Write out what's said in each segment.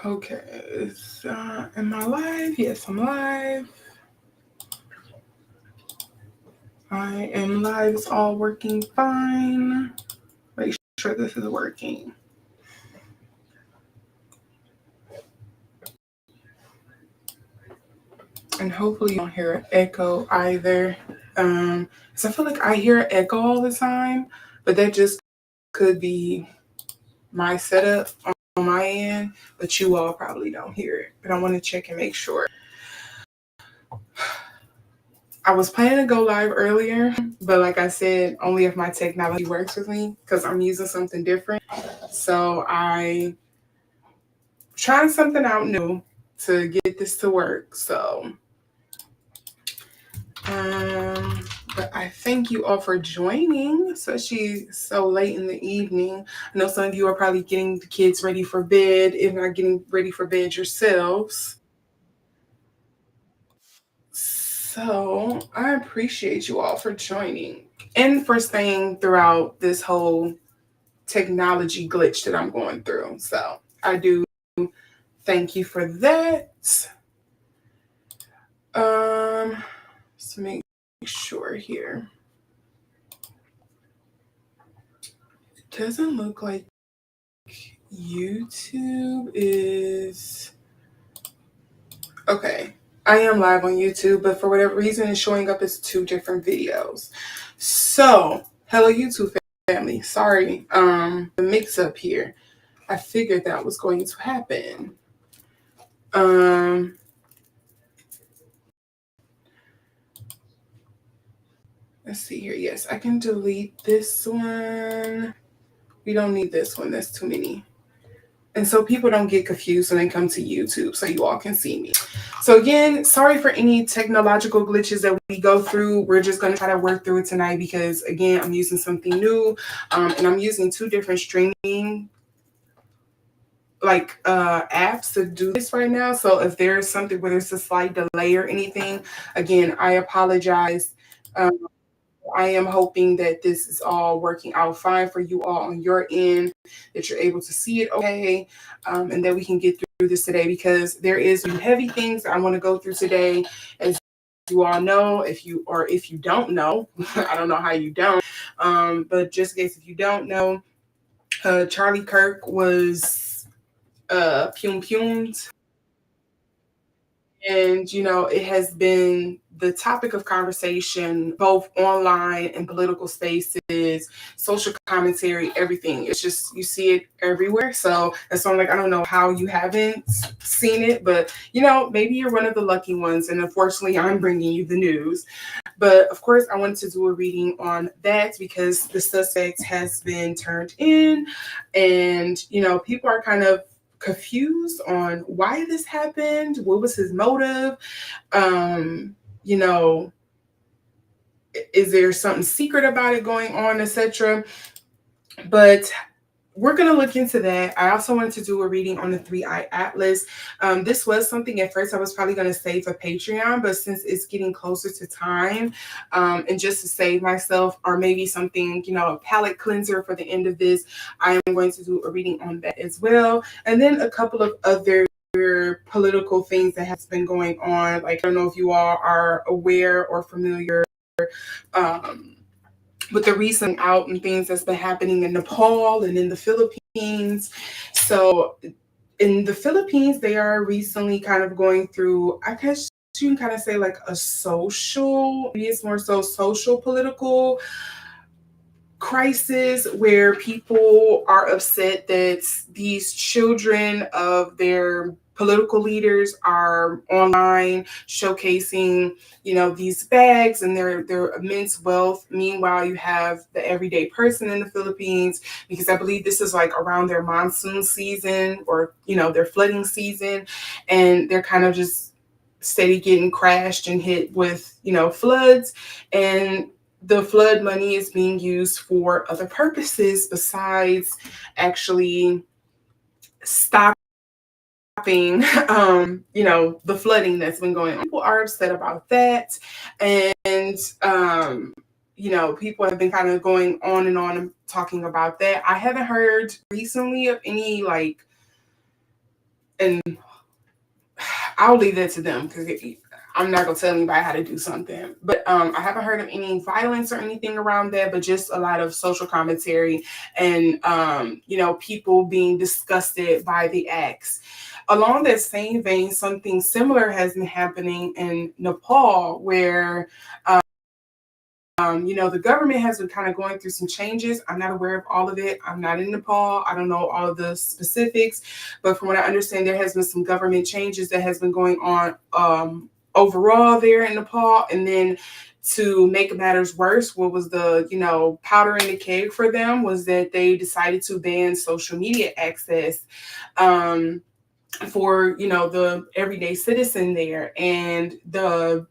Okay, am I live? Yes, I'm live. I am live. It's all working fine. Make sure this is working. And hopefully you don't hear an echo either. So I feel like I hear an echo all the time, but that just could be my setup on my end, but you all probably don't hear it. But I want to check and make sure. I was planning to go live earlier, but like I said, only if my technology works with me because I'm using something different. So I trying something out new to get this to work. So but I thank you all for joining, especially so late in the evening. I know some of you are probably getting the kids ready for bed, if not getting ready for bed yourselves. So I appreciate you all for joining and for staying throughout this whole technology glitch that I'm going through. So I do thank you for that. So make sure here. It doesn't look like YouTube is okay. I am live on YouTube, but for whatever reason, it's showing up as two different videos. So, hello YouTube family. Sorry, the mix-up here. I figured that was going to happen. Let's see here. Yes, I can delete this one. We don't need this one. That's too many. And so people don't get confused when they come to YouTube, so you all can see me. So again, sorry for any technological glitches that we go through. We're just going to try to work through it tonight because, again, I'm using something new, and I'm using two different streaming apps to do this right now. So if there's something where there's a slight delay or anything, again, I apologize. I am hoping that this is all working out fine for you all on your end, that you're able to see it okay, and that we can get through this today because there is some heavy things I want to go through today. As you all know, if you don't know, I don't know how you don't, but just in case if you don't know, Charlie Kirk was pumed. And, it has been the topic of conversation, both online and political spaces, social commentary, everything. It's just, you see it everywhere. So that's why I'm like, I don't know how you haven't seen it, but, maybe you're one of the lucky ones. And unfortunately, I'm bringing you the news. But of course, I wanted to do a reading on that because the suspect has been turned in. And, people are kind of confused on why this happened, what was his motive, is there something secret about it going on, etc. But we're going to look into that. I also wanted to do a reading on the three-eye atlas. This was something at first I was probably going to save for Patreon, but since it's getting closer to time, and just to save myself, or maybe something, a palate cleanser for the end of this, I am going to do a reading on that as well. And then a couple of other political things that has been going on. Like, I don't know if you all are aware or familiar with the recent out and things that's been happening in Nepal and in the Philippines. So in the Philippines, they are recently kind of going through, I guess you can kind of say like a social, maybe it's more so social political crisis where people are upset that these children of their political leaders are online showcasing, these bags and their immense wealth. Meanwhile, you have the everyday person in the Philippines, because I believe this is like around their monsoon season or, their flooding season, and they're kind of just steady getting crashed and hit with, floods. And the flood money is being used for other purposes besides actually stopping, the flooding that's been going on. People are upset about that. And, people have been kind of going on and talking about that. I haven't heard recently of any and I'll leave that to them because I'm not gonna tell anybody how to do something. But I haven't heard of any violence or anything around that, but just a lot of social commentary and people being disgusted by the acts. Along that same vein, something similar has been happening in Nepal, where the government has been kind of going through some changes. I'm not aware of all of it. I'm not in Nepal. I don't know all of the specifics, but from what I understand, there has been some government changes that has been going on overall there in Nepal. And then to make matters worse, what was the powder in the keg for them was that they decided to ban social media access. For the everyday citizen there, and the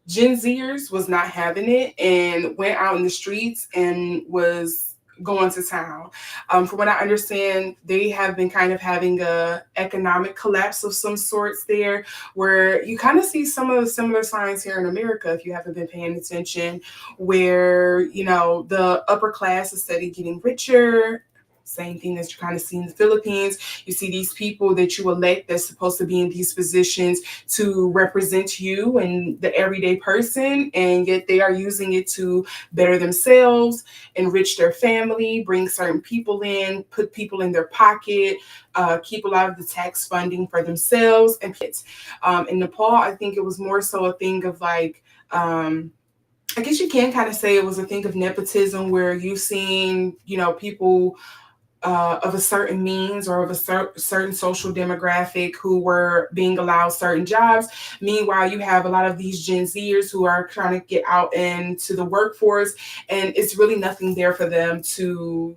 Gen Zers was not having it and went out in the streets and was going to town. From what I understand, they have been kind of having a economic collapse of some sorts there, where you kind of see some of the similar signs here in America, if you haven't been paying attention, where the upper class is steadily getting richer. Same thing that you kind of see in the Philippines. You see these people that you elect that's supposed to be in these positions to represent you and the everyday person, and yet they are using it to better themselves, enrich their family, bring certain people in, put people in their pocket, keep a lot of the tax funding for themselves. And in Nepal, I think it was more so a thing of like, I guess you can kind of say it was a thing of nepotism, where you've seen, people of a certain means or of a certain social demographic who were being allowed certain jobs. Meanwhile, you have a lot of these Gen Zers who are trying to get out into the workforce, and it's really nothing there for them to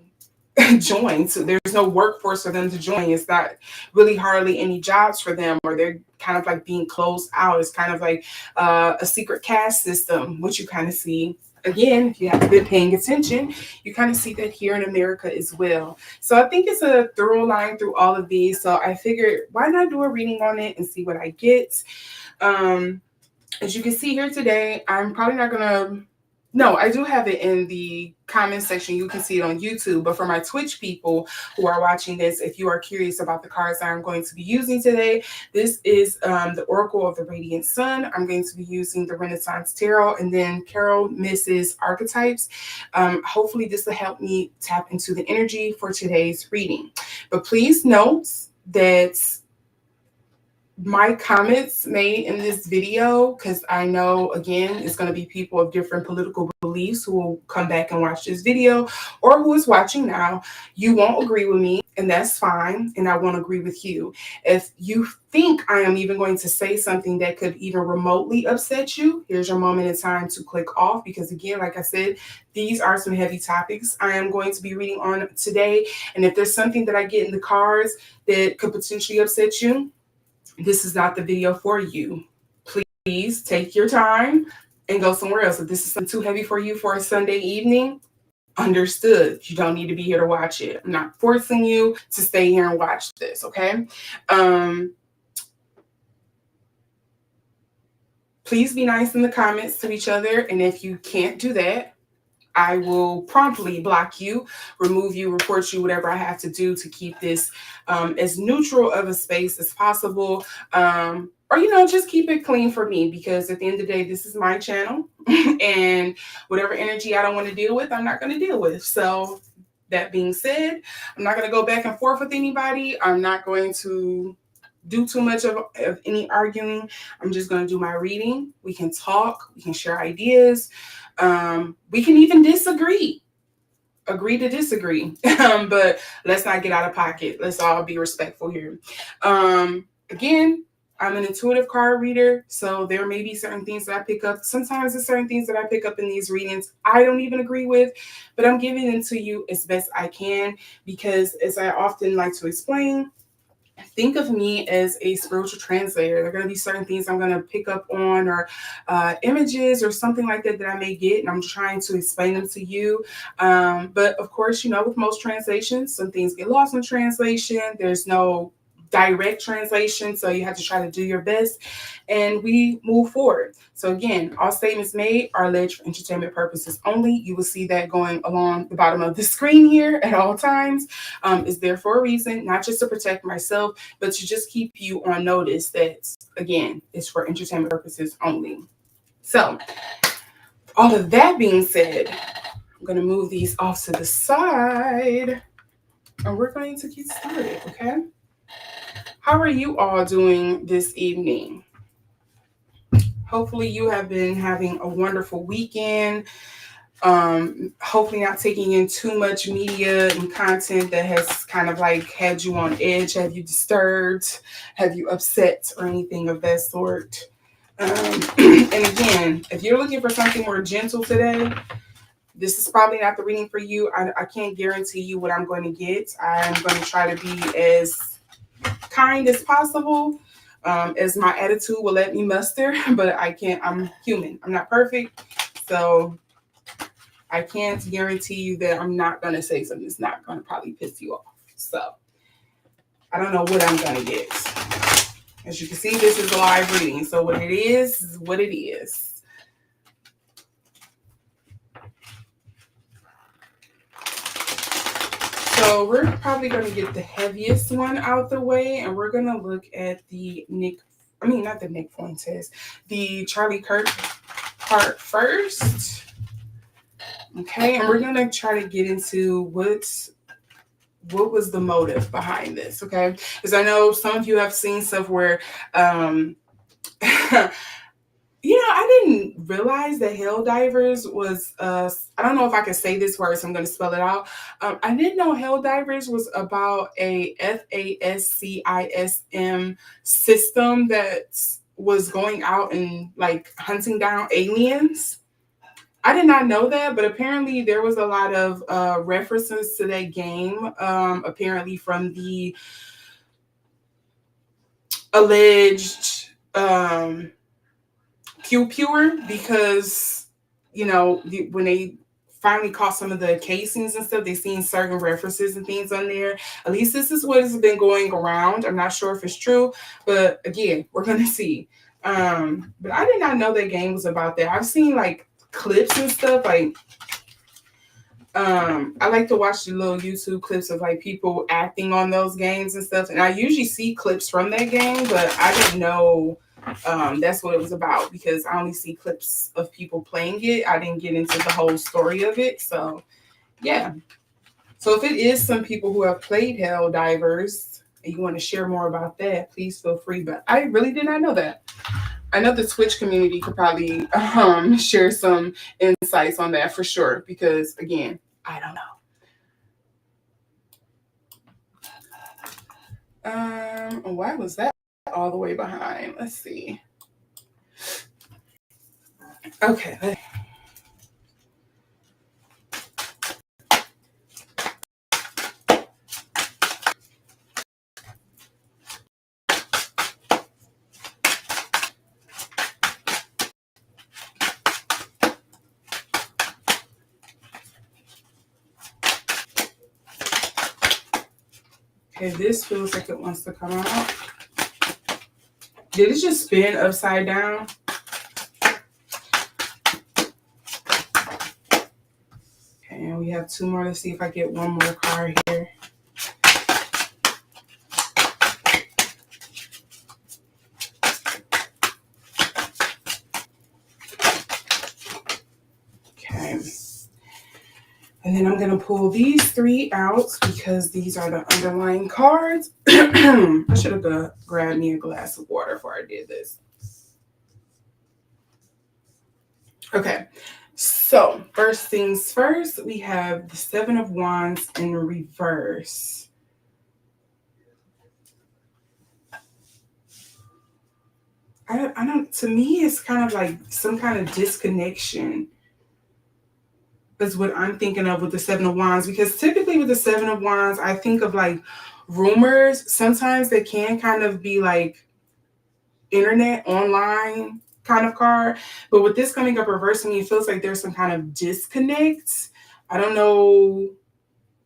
join. So there's no workforce for them to join. It's not really hardly any jobs for them, or they're kind of like being closed out. It's kind of like a secret caste system, which you kind of see. Again, if you haven't been paying attention, you kind of see that here in America as well. So I think it's a thorough line through all of these. So I figured, why not do a reading on it and see what I get? As you can see here today, I'm probably not going to... No, I do have it in the comment section. You can see it on YouTube. But for my Twitch people who are watching this, if you are curious about the cards that I'm going to be using today, this is the Oracle of the Radiant Sun. I'm going to be using the Renaissance Tart, and then Carol Myss's Archetypes. Hopefully this will help me tap into the energy for today's reading. But please note that my comments made in this video, because I know, again, it's going to be people of different political beliefs who will come back and watch this video, or who is watching now. You won't agree with me, and that's fine, and I won't agree with you. If you think I am even going to say something that could even remotely upset you, here's your moment in time to click off, because again, like I said, these are some heavy topics I am going to be reading on today. And if there's something that I get in the cards that could potentially upset you, this is not the video for you. Please take your time and go somewhere else. If this is something too heavy for you for a Sunday evening, understood. You don't need to be here to watch it. I'm not forcing you to stay here and watch this, okay? Please be nice in the comments to each other. And if you can't do that, I will promptly block you, remove you, report you, whatever I have to do to keep this as neutral of a space as possible. Or, just keep it clean for me, because at the end of the day, this is my channel. And whatever energy I don't want to deal with, I'm not going to deal with. So that being said, I'm not going to go back and forth with anybody. I'm not going to do too much of any arguing. I'm just going to do my reading. We can talk. We can share ideas. We can even disagree. Agree to disagree. But let's not get out of pocket. Let's all be respectful here. Again, I'm an intuitive card reader, so there may be certain things that I pick up. Sometimes there's certain things that I pick up in these readings I don't even agree with, but I'm giving them to you as best I can, because as I often like to explain, think of me as a spiritual translator. There are going to be certain things I'm going to pick up on, or images or something like that I may get, and I'm trying to explain them to you. But of course, with most translations, some things get lost in translation. There's no direct translation, so you have to try to do your best, and we move forward. So again, all statements made are alleged for entertainment purposes only. You will see that going along the bottom of the screen here at all times. It's there for a reason, not just to protect myself, but to just keep you on notice that, again, it's for entertainment purposes only. So all of that being said, I'm going to move these off to the side, and we're going to get started, okay? How are you all doing this evening? Hopefully you have been having a wonderful weekend. Hopefully not taking in too much media and content that has kind of like had you on edge, have you disturbed, have you upset, or anything of that sort. And again, if you're looking for something more gentle today, this is probably not the reading for you. I can't guarantee you what I'm going to get. I'm going to try to be as kind as possible, as my attitude will let me muster, but I can't. I'm human. I'm not perfect. So I can't guarantee you that I'm not going to say something that's not going to probably piss you off. So I don't know what I'm going to get. As you can see, this is a live reading. So what it is what it is. So we're probably going to get the heaviest one out the way, and we're going to look at the not the Nick Fuentes, the Charlie Kirk part first. Okay, and we're going to try to get into what was the motive behind this, okay? Because I know some of you have seen stuff where, I didn't realize that hell divers was, I don't know if I can say this word, so I'm going to spell it out. I didn't know hell divers was about a FASCISM system that was going out and like hunting down aliens. I did not know that, but apparently there was a lot of references to that game, apparently from the alleged Q-Pure, because, when they finally caught some of the casings and stuff, they seen certain references and things on there. At least this is what has been going around. I'm not sure if it's true, but again, we're going to see. But I did not know that game was about that. I've seen like clips and stuff, like I like to watch the little YouTube clips of like people acting on those games and stuff, and I usually see clips from that game, but I didn't know that's what it was about, because I only see clips of people playing it. I didn't get into the whole story of it. So yeah, so if it is some people who have played Hell Divers and you want to share more about that, please feel free. But I really did not know that. I know the Twitch community could probably share some insights on that for sure, because again, I don't know. Why was that all the way behind? Let's see. Okay. Okay, this feels like it wants to come out. Did it just spin upside down? Okay, and we have two more. Let's see if I get one more card here. Okay. And then I'm going to pull these three out because these are the underlying cards. I should have grabbed me a glass of water before I did this. Okay, so first things first, we have the Seven of Wands in reverse. I don't, to me, it's kind of like some kind of disconnection is what I'm thinking of with the Seven of Wands, because typically with the Seven of Wands, I think of like rumors. Sometimes they can kind of be like internet, online kind of card. But with this coming up reverse, to me, it feels like there's some kind of disconnect. I don't know,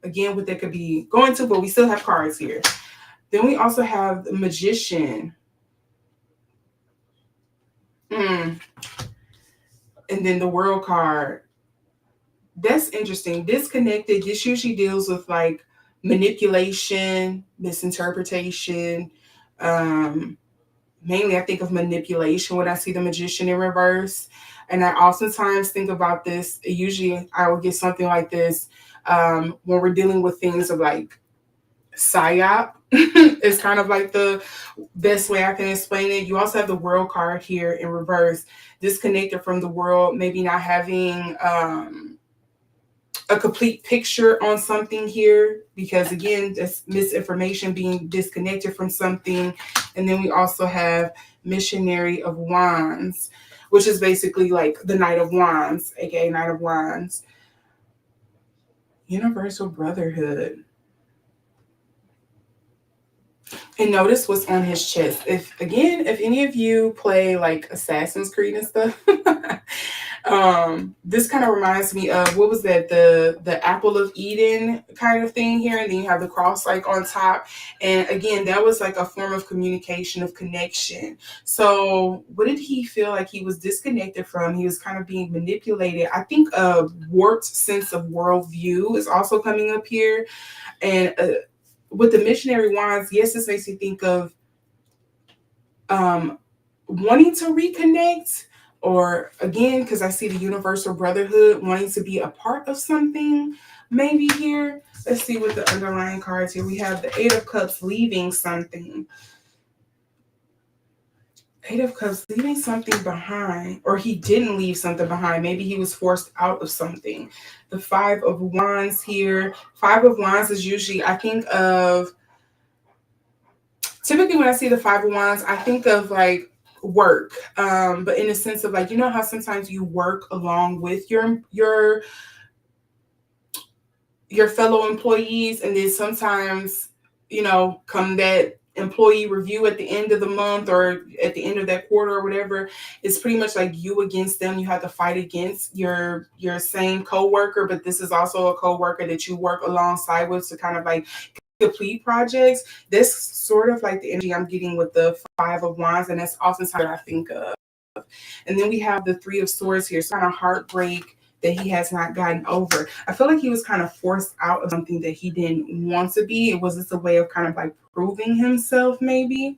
again, what that could be going to, but we still have cards here. Then we also have the magician. Mm. And then the world card. That's interesting. Disconnected. This usually deals with like manipulation, misinterpretation. Um, Mainly, I think of manipulation when I see the magician in reverse. And I oftentimes think about this. Usually, I will get something like this when we're dealing with things of like psyop. It's kind of like the best way I can explain it. You also have the world card here in reverse, disconnected from the world, maybe not having a complete picture on something here, because again, that's misinformation, being disconnected from something. And then we also have missionary of wands, which is basically like the knight of wands, aka knight of wands. Universal brotherhood. And notice what's on his chest. If any of you play like Assassin's Creed and stuff, this kind of reminds me of, what was that, the apple of Eden kind of thing here, and then you have the cross like on top. And again, that was like a form of communication, of connection. So what did he feel like he was disconnected from? He was kind of being manipulated. I think a warped sense of worldview is also coming up here. And with the missionary wands, yes, this makes me think of wanting to reconnect, or again, because I see the universal brotherhood, wanting to be a part of something maybe here. Let's see what the underlying cards here. We have the Eight of Cups, leaving something. Eight of Cups, leaving something behind, or he didn't leave something behind. Maybe he was forced out of something. The Five of Wands here. Five of Wands is usually, I think of, typically when I see the Five of Wands, I think of like work, but in the sense of like, you know how sometimes you work along with your fellow employees, and then sometimes, you know, come that employee review at the end of the month or at the end of that quarter or whatever, it's pretty much like you against them. You have to fight against your same coworker, but this is also a coworker that you work alongside with to kind of like complete projects. This sort of like the energy I'm getting with the Five of Wands, and that's oftentimes what I think of. And then we have the Three of Swords here, so kind of heartbreak that he has not gotten over. I feel like he was kind of forced out of something that he didn't want to be. It was just a way of kind of like proving himself, maybe.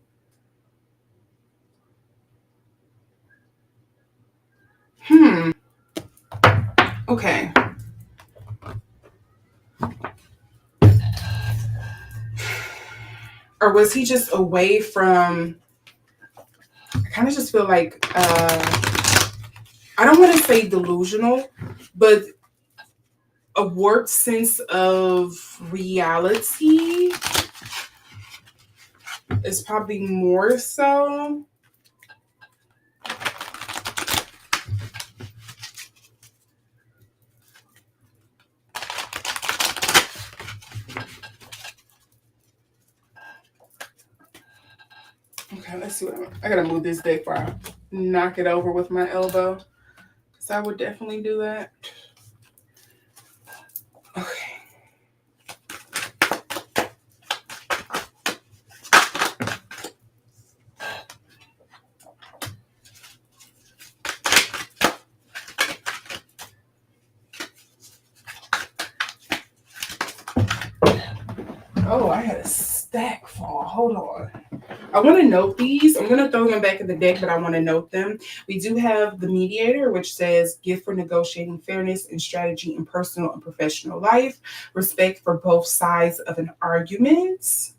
Okay. Or was he just away from, I kind of just feel like, I don't want to say delusional, but a warped sense of reality is probably more so. Okay, let's see what I gotta move this deck before I knock it over with my elbow, because I would definitely do that. Okay. Oh, I had a stack fall. Hold on. I want to note these. I'm going to throw them back in the deck, but I want to note them. We do have the mediator, which says gift for negotiating fairness and strategy in personal and professional life, respect for both sides of an argument.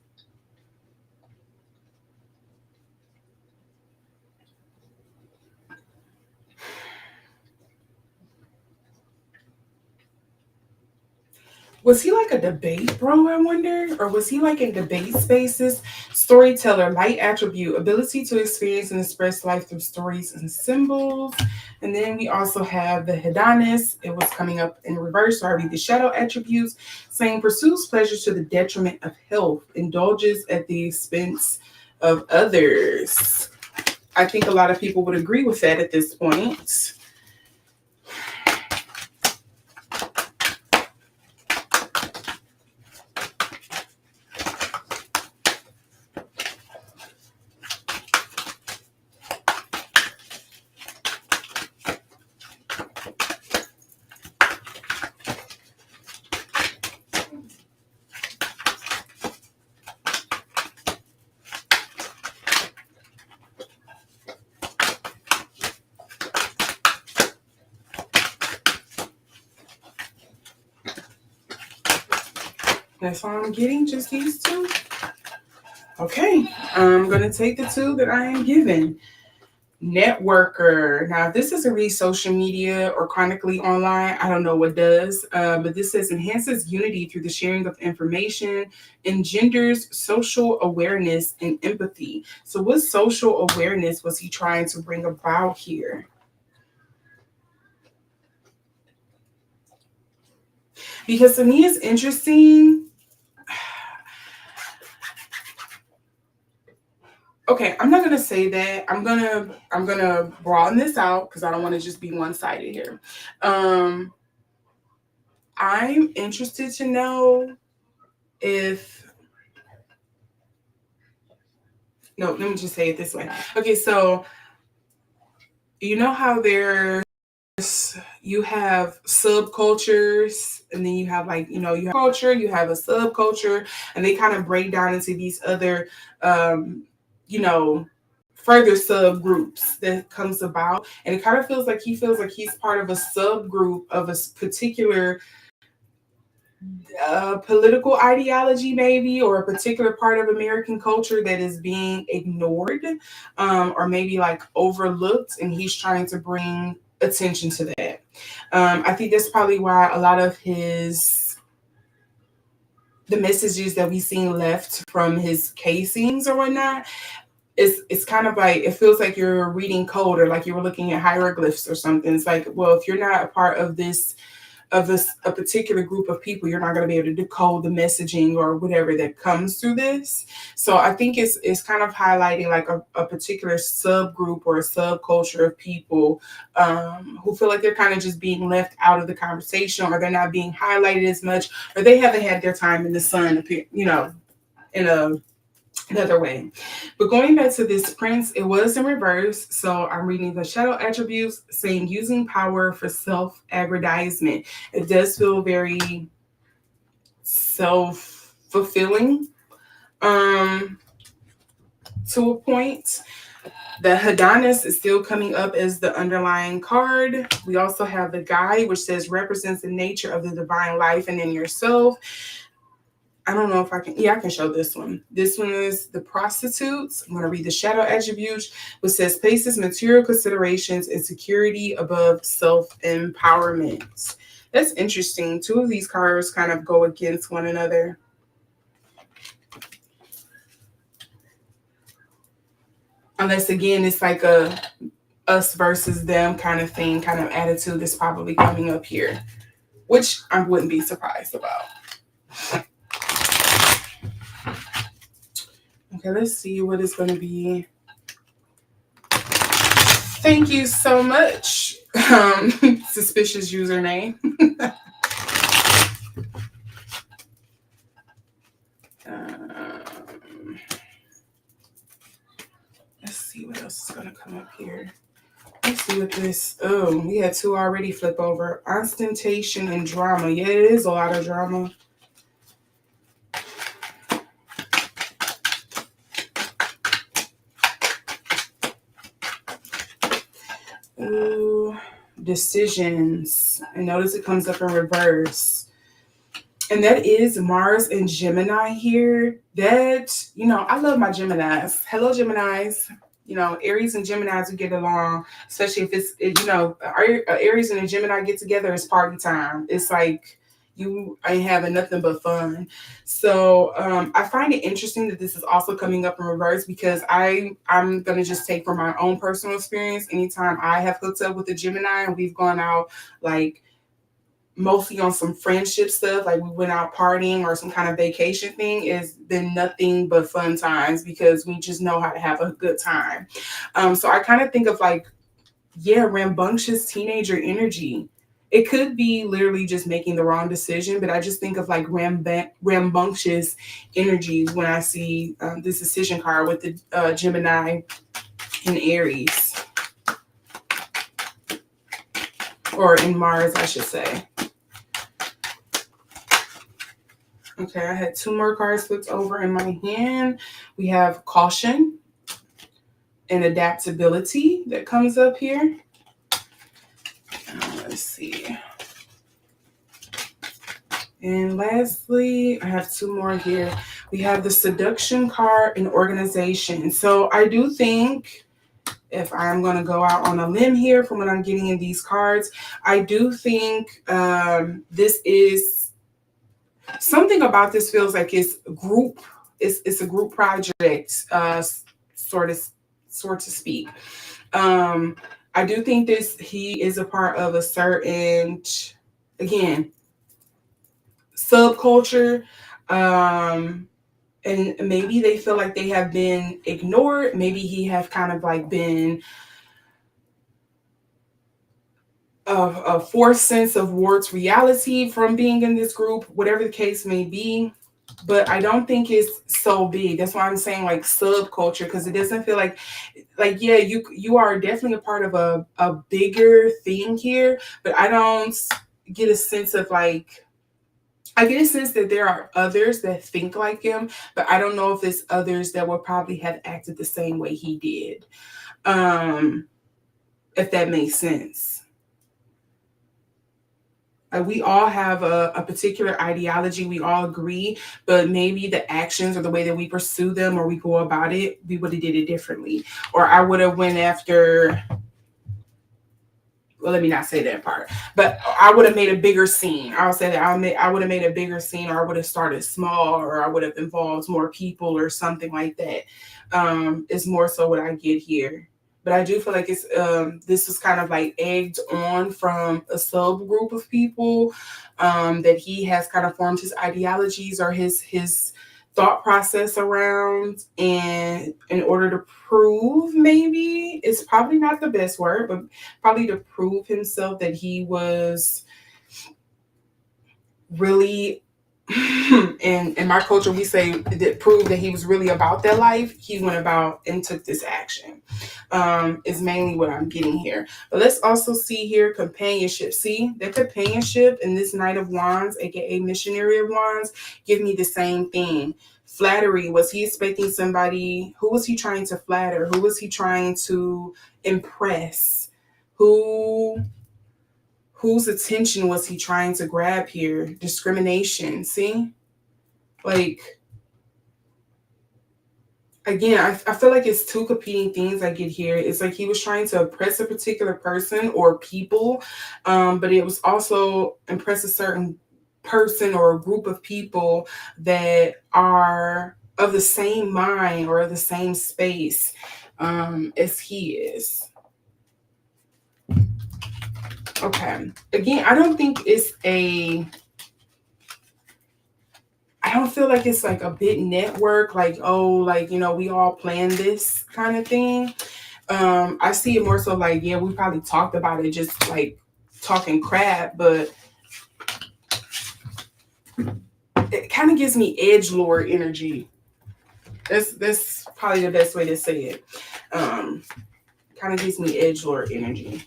Was he like a debate bro, I wonder? Or was he like in debate spaces? Storyteller, light attribute, ability to experience and express life through stories and symbols. And then we also have the hedonist. It was coming up in reverse, already the shadow attributes, saying pursues pleasure to the detriment of health, indulges at the expense of others. I think a lot of people would agree with that at this point. That's all I'm getting, just these two. Okay, I'm going to take the two that I am given. Networker. Now, if this is a read social media or chronically online, I don't know what does, but this says enhances unity through the sharing of information, engenders social awareness and empathy. So what social awareness was he trying to bring about here? Because to me, it's interesting. Okay, I'm not gonna say that. I'm gonna broaden this out because I don't want to just be one-sided here. Um, I'm interested to know if no, let me just say it this way. Okay, so you know how there's you have subcultures and then you have like you have culture, you have a subculture, and they kind of break down into these other you know further subgroups that comes about, and it kind of feels like he's part of a subgroup of a particular political ideology, maybe, or a particular part of American culture that is being ignored, or maybe like overlooked, and he's trying to bring attention to that. I think that's probably why a lot of the messages that we've seen left from his casings or whatnot, it's kind of like it feels like you're reading code or like you were looking at hieroglyphs or something. It's like, well, if you're not a part of a particular group of people, you're not going to be able to decode the messaging or whatever that comes through this. So I think it's kind of highlighting like a particular subgroup or a subculture of people who feel like they're kind of just being left out of the conversation, or they're not being highlighted as much, or they haven't had their time in the sun, in another way. But going back to this prince, it was in reverse. So I'm reading the shadow attributes saying using power for self-aggrandizement. It does feel very self-fulfilling to a point. The Hadonis is still coming up as the underlying card. We also have the guide, which says represents the nature of the divine life and in yourself. I don't know if I can. Yeah, I can show this one. This one is the prostitutes. I'm going to read the shadow attributes, which says places material considerations and security above self-empowerment. That's interesting. Two of these cards kind of go against one another. Unless, again, it's like a us versus them kind of thing, kind of attitude that's probably coming up here, which I wouldn't be surprised about. Okay, let's see what it's going to be. Thank you so much, suspicious username. Let's see what else is going to come up here. Let's see what this. Oh, we had two already flip over. Ostentation and drama. Yeah, it is a lot of drama. Ooh, decisions. And notice it comes up in reverse. And that is Mars and Gemini here. That, I love my Geminis. Hello, Geminis. Aries and Geminis, we get along, especially if it's, Aries and a Gemini get together, it's party time. It's like you ain't having nothing but fun. So I find it interesting that this is also coming up in reverse, because I'm going to just take from my own personal experience. Anytime I have hooked up with a Gemini and we've gone out, like, mostly on some friendship stuff, like we went out partying or some kind of vacation thing, it's been nothing but fun times because we just know how to have a good time. So I kind of think of like, rambunctious teenager energy. It could be literally just making the wrong decision, but I just think of like rambunctious energies when I see this decision card with the Gemini and Aries. Or in Mars, I should say. Okay, I had two more cards flipped over in my hand. We have caution and adaptability that comes up here. Let's see. And lastly, I have two more here. We have the seduction card and organization. So I do think, if I'm going to go out on a limb here from what I'm getting in these cards, I do think this is something about this feels like it's group. It's a group project, sort of, sort to speak. Um, I do think he is a part of a certain, again, subculture. Um, and maybe they feel like they have been ignored. Maybe he have kind of like been a forced sense of Ward's reality from being in this group, whatever the case may be. But I don't think it's so big. That's why I'm saying like subculture, because it doesn't feel like yeah, you are definitely a part of a bigger thing here, but I don't get a sense of like, I get a sense that there are others that think like him, but I don't know if it's others that will probably have acted the same way he did. If that makes sense. We all have a particular ideology. We all agree, but maybe the actions or the way that we pursue them or we go about it, we would have did it differently. Or I would have went after, well, let me not say that part, but I would have made a bigger scene. I'll say that I would have made a bigger scene, or I would have started small, or I would have involved more people or something like that. It's more so what I get here. But I do feel like it's this is kind of like egged on from a subgroup of people that he has kind of formed his ideologies or his thought process around, and in order to prove, maybe it's probably not the best word, but probably to prove himself that he was really in my culture we say that prove that he was really about that life. He went about and took this action, is mainly what I'm getting here. But let's also see here companionship. See, the companionship in this Knight of Wands, aka Missionary of Wands, give me the same thing. Flattery. Was he expecting somebody? Who was he trying to flatter? Who was he trying to impress? Whose attention was he trying to grab here? Discrimination. See, like, again, I feel like it's two competing things I get here. It's like he was trying to impress a particular person or people, but it was also impress a certain person or a group of people that are of the same mind or the same space as he is. Okay. Again, I don't think I don't feel like it's like a big network, like, oh, like, we all plan this kind of thing. I see it more so like, yeah, we probably talked about it, just like talking crap, but it kind of gives me edgelord energy. That's probably the best way to say it. Kind of gives me edgelord energy.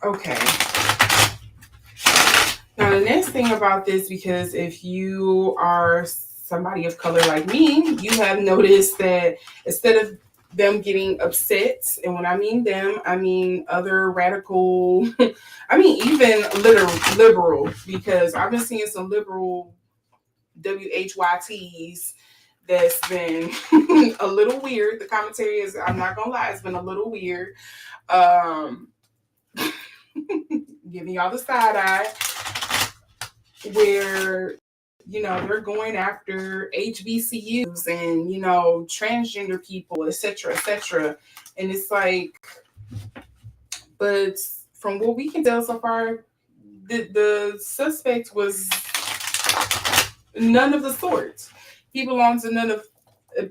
Okay. Now, the next thing about this, because if you are somebody of color like me, you have noticed that instead of them getting upset, and when I mean them, I mean other radical, I mean even liberal, because I've been seeing some liberal WHYTs that's been a little weird. The commentary is, I'm not gonna lie, it's been a little weird. Giving y'all the side eye, where they're going after HBCUs and transgender people, etc., etc. And it's like, but from what we can tell so far, the suspect was none of the sorts. He belongs to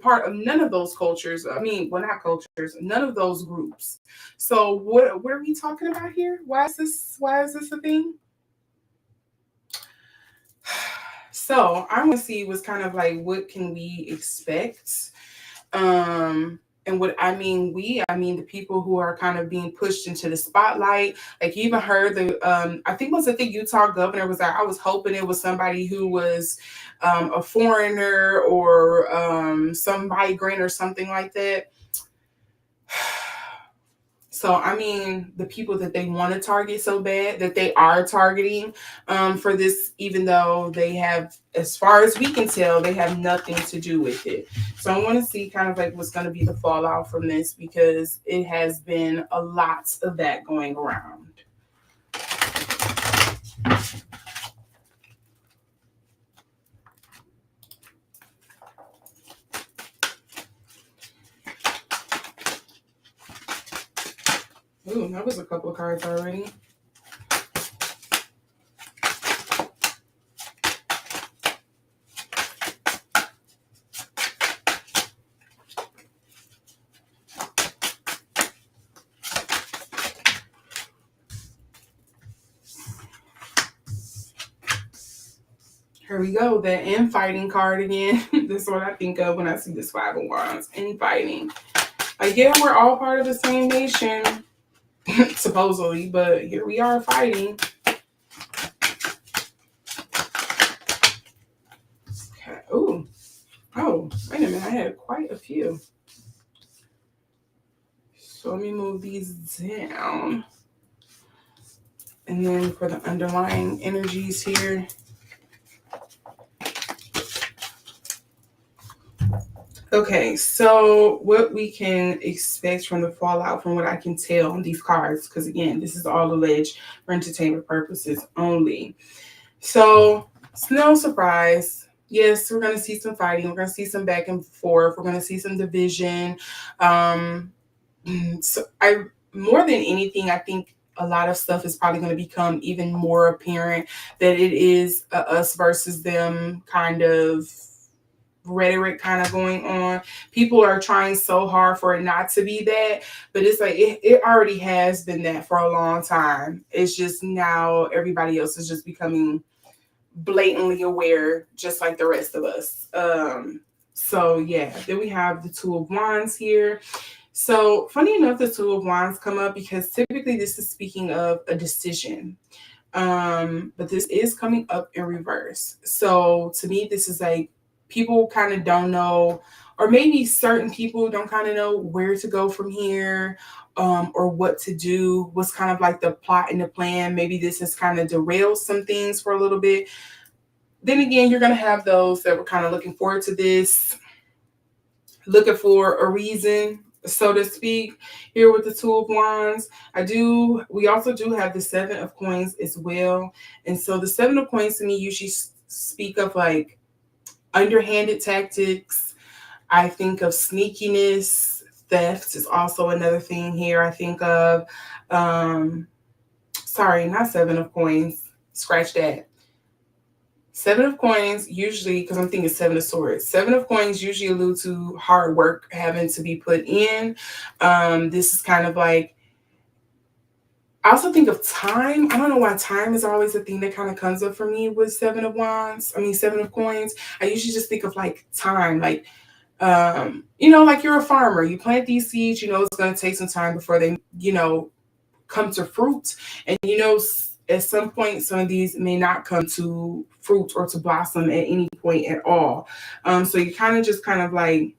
part of none of those cultures. I mean, well, not cultures, none of those groups. So what are we talking about here? Why is this a thing? So I'm gonna see what's kind of like, what can we expect? And what I mean, I mean the people who are kind of being pushed into the spotlight. Like, you even heard I think it was the Utah governor was like, I was hoping it was somebody who was a foreigner or some migrant or something like that. So, I mean, the people that they want to target so bad that they are targeting for this, even though they have, as far as we can tell, they have nothing to do with it. So, I want to see kind of like what's going to be the fallout from this because it has been a lot of that going around. Ooh, that was a couple of cards already. Here we go, the infighting card again. This is what I think of when I see this Five of Wands, infighting. Like, yeah, we're all part of the same nation, supposedly, but here we are fighting. Okay. Ooh. Oh, wait a minute. I had quite a few. So let me move these down. And then for the underlying energies here. Okay, so what we can expect from the fallout, from what I can tell on these cards, because again, this is all alleged for entertainment purposes only. So it's no surprise. Yes, we're going to see some fighting. We're going to see some back and forth. We're going to see some division. So more than anything, I think a lot of stuff is probably going to become even more apparent that it is a us versus them kind of rhetoric kind of going on. People are trying so hard for it not to be that, but it's like it already has been that for a long time. It's just now everybody else is just becoming blatantly aware, just like the rest of us. So yeah, then we have the Two of Wands here. So funny enough, the Two of Wands come up because typically this is speaking of a decision. But this is coming up in reverse. So to me, this is like people kind of don't know, or maybe certain people don't kind of know where to go from here, or what to do, what's kind of like the plot and the plan. Maybe this has kind of derailed some things for a little bit. Then again, you're going to have those that were kind of looking forward to this, looking for a reason, so to speak, here with the Two of Wands. We also do have the Seven of Coins as well. And so the Seven of Coins to me usually speak of like underhanded tactics. I think of sneakiness. Theft is also another thing here. I think of, sorry, not Seven of Coins. Scratch that. Seven of Coins usually, because I'm thinking Seven of Swords. Seven of Coins usually allude to hard work having to be put in. This is kind of like, I also think of time. I don't know why time is always a thing that kind of comes up for me with Seven of Coins. I usually just think of like time, like, like you're a farmer. You plant these seeds, it's going to take some time before they, come to fruit. And, at some point, some of these may not come to fruit or to blossom at any point at all. So you kind of like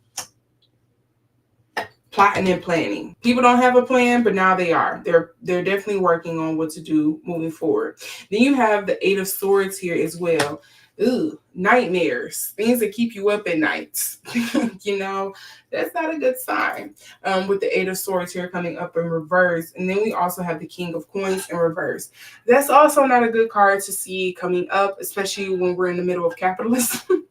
plotting and planning. People don't have a plan, but now they are. They're definitely working on what to do moving forward. Then you have the Eight of Swords here as well. Ooh, nightmares, things that keep you up at night. That's not a good sign. With the Eight of Swords here coming up in reverse. And then we also have the King of Coins in reverse. That's also not a good card to see coming up, especially when we're in the middle of capitalism.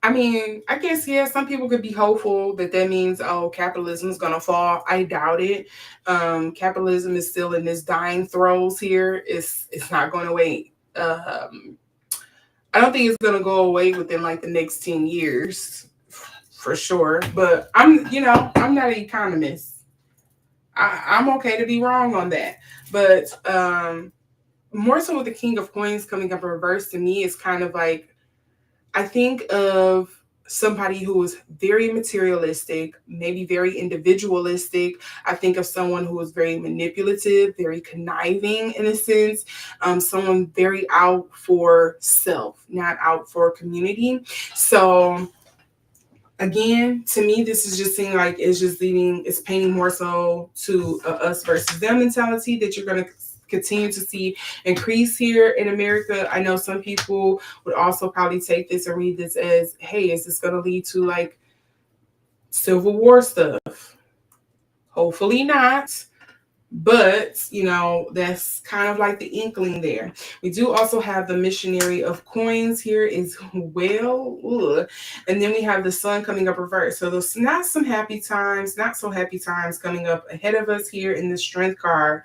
I mean, I guess, yeah, some people could be hopeful that means, capitalism is going to fall. I doubt it. Capitalism is still in its dying throes here. It's not going to wait. I don't think it's going to go away within like the next 10 years for sure. But I'm not an economist. I'm okay to be wrong on that. But more so with the King of Coins coming up in reverse, to me, is kind of like, I think of somebody who is very materialistic, maybe very individualistic. I think of someone who is very manipulative, very conniving in a sense, someone very out for self, not out for community. So Again, to me, this is just seeing like it's painting more so to us versus them mentality that you're going to continue to see increase here in America. I know some people would also probably take this and read this as, hey, is this going to lead to like Civil War stuff? Hopefully not. But, that's kind of like the inkling there. We do also have the missionary of coins here as well. Ugh. And then we have the sun coming up reverse. So there's not some happy times, not so happy times coming up ahead of us here in the strength card.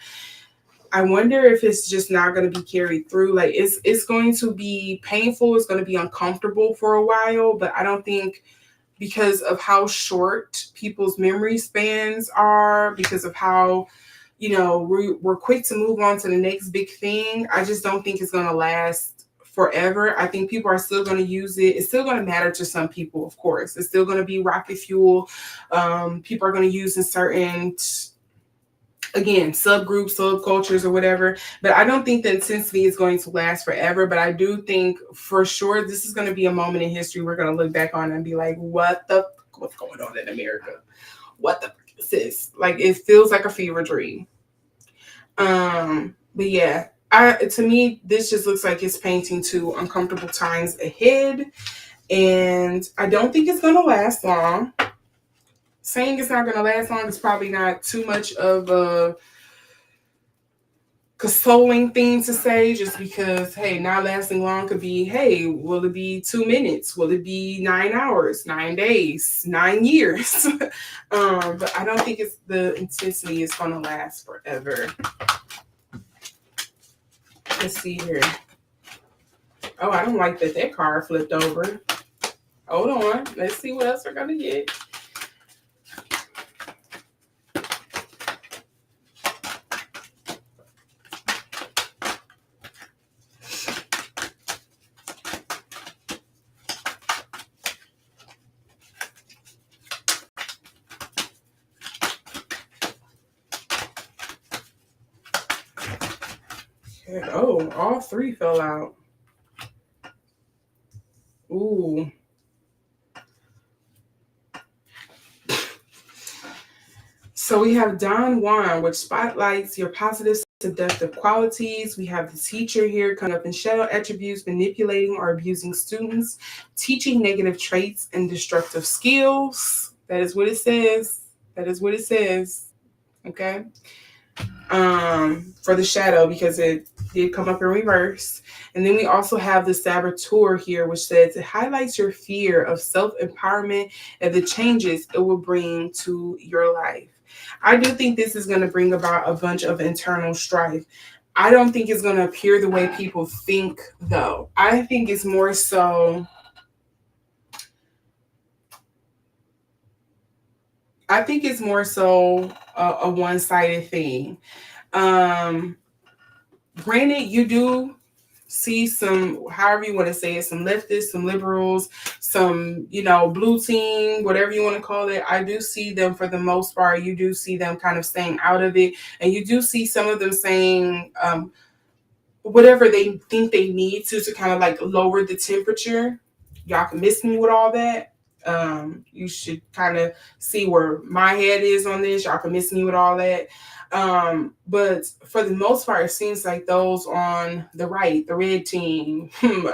I wonder if it's just not going to be carried through. Like it's going to be painful. It's going to be uncomfortable for a while, but I don't think because of how short people's memory spans are, because of how we're quick to move on to the next big thing. I just don't think it's going to last forever. I think people are still going to use it. It's still going to matter to some people, of course. It's still going to be rocket fuel. People are going to use in certain, again, subgroups, subcultures, or whatever. But I don't think the intensity is going to last forever. But I do think for sure this is going to be a moment in history we're going to look back on and be like, what's going on in America? What the is this? Like, it feels like a fever dream. But yeah, to me, this just looks like it's painting to uncomfortable times ahead. And I don't think it's going to last long. Saying it's not going to last long is probably not too much of a consoling thing to say, just because, hey, not lasting long could be, hey, will it be 2 minutes? Will it be 9 hours, 9 days, 9 years? But I don't think the intensity is going to last forever. Let's see here. Oh, I don't like that card flipped over. Hold on. Let's see what else we're going to get. Oh, all three fell out. Ooh. So we have Don Juan, which spotlights your positive seductive qualities. We have the teacher here coming up in shadow attributes, manipulating or abusing students, teaching negative traits and destructive skills. That is what it says. That is what it says. Okay. For the shadow, because it did come up in reverse. And then we also have the saboteur here, which says it highlights your fear of self-empowerment and the changes it will bring to your life. I do think this is going to bring about a bunch of internal strife. I don't think it's going to appear the way people think, though. I think it's more so... a one-sided thing. Granted, you do see some, however you want to say it, some leftists, some liberals, some, blue team, whatever you want to call it. I do see them, for the most part, you do see them kind of staying out of it. And you do see some of them saying whatever they think they need to kind of like lower the temperature. Y'all can miss me with all that. You should kind of see where my head is on this. Y'all can miss me with all that. But for the most part, it seems like those on the right, the red team,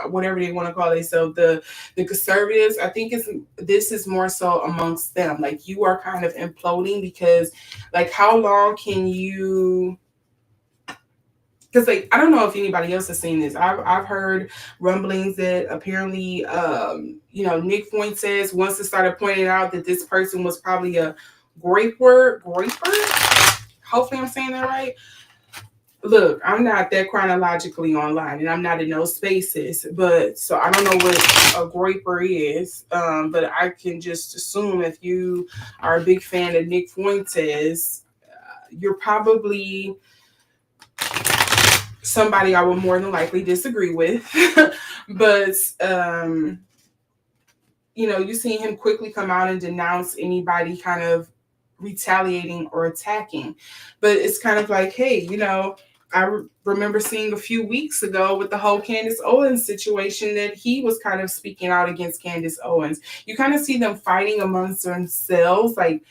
whatever they want to call themselves, the conservatives, I think this is more so amongst them. Like, you are kind of imploding, because like, how long can you... Because, like, I don't know if anybody else has seen this. I've heard rumblings that apparently, Nick Fuentes, once it started pointing out that this person was probably a graper. Hopefully I'm saying that right. Look, I'm not that chronologically online, and I'm not in those spaces, but so I don't know what a graper is. But I can just assume if you are a big fan of Nick Fuentes, you're probably somebody I would more than likely disagree with. But you see him quickly come out and denounce anybody kind of retaliating or attacking. But it's kind of like, hey, remember seeing a few weeks ago with the whole Candace Owens situation that he was kind of speaking out against Candace Owens. You kind of see them fighting amongst themselves, like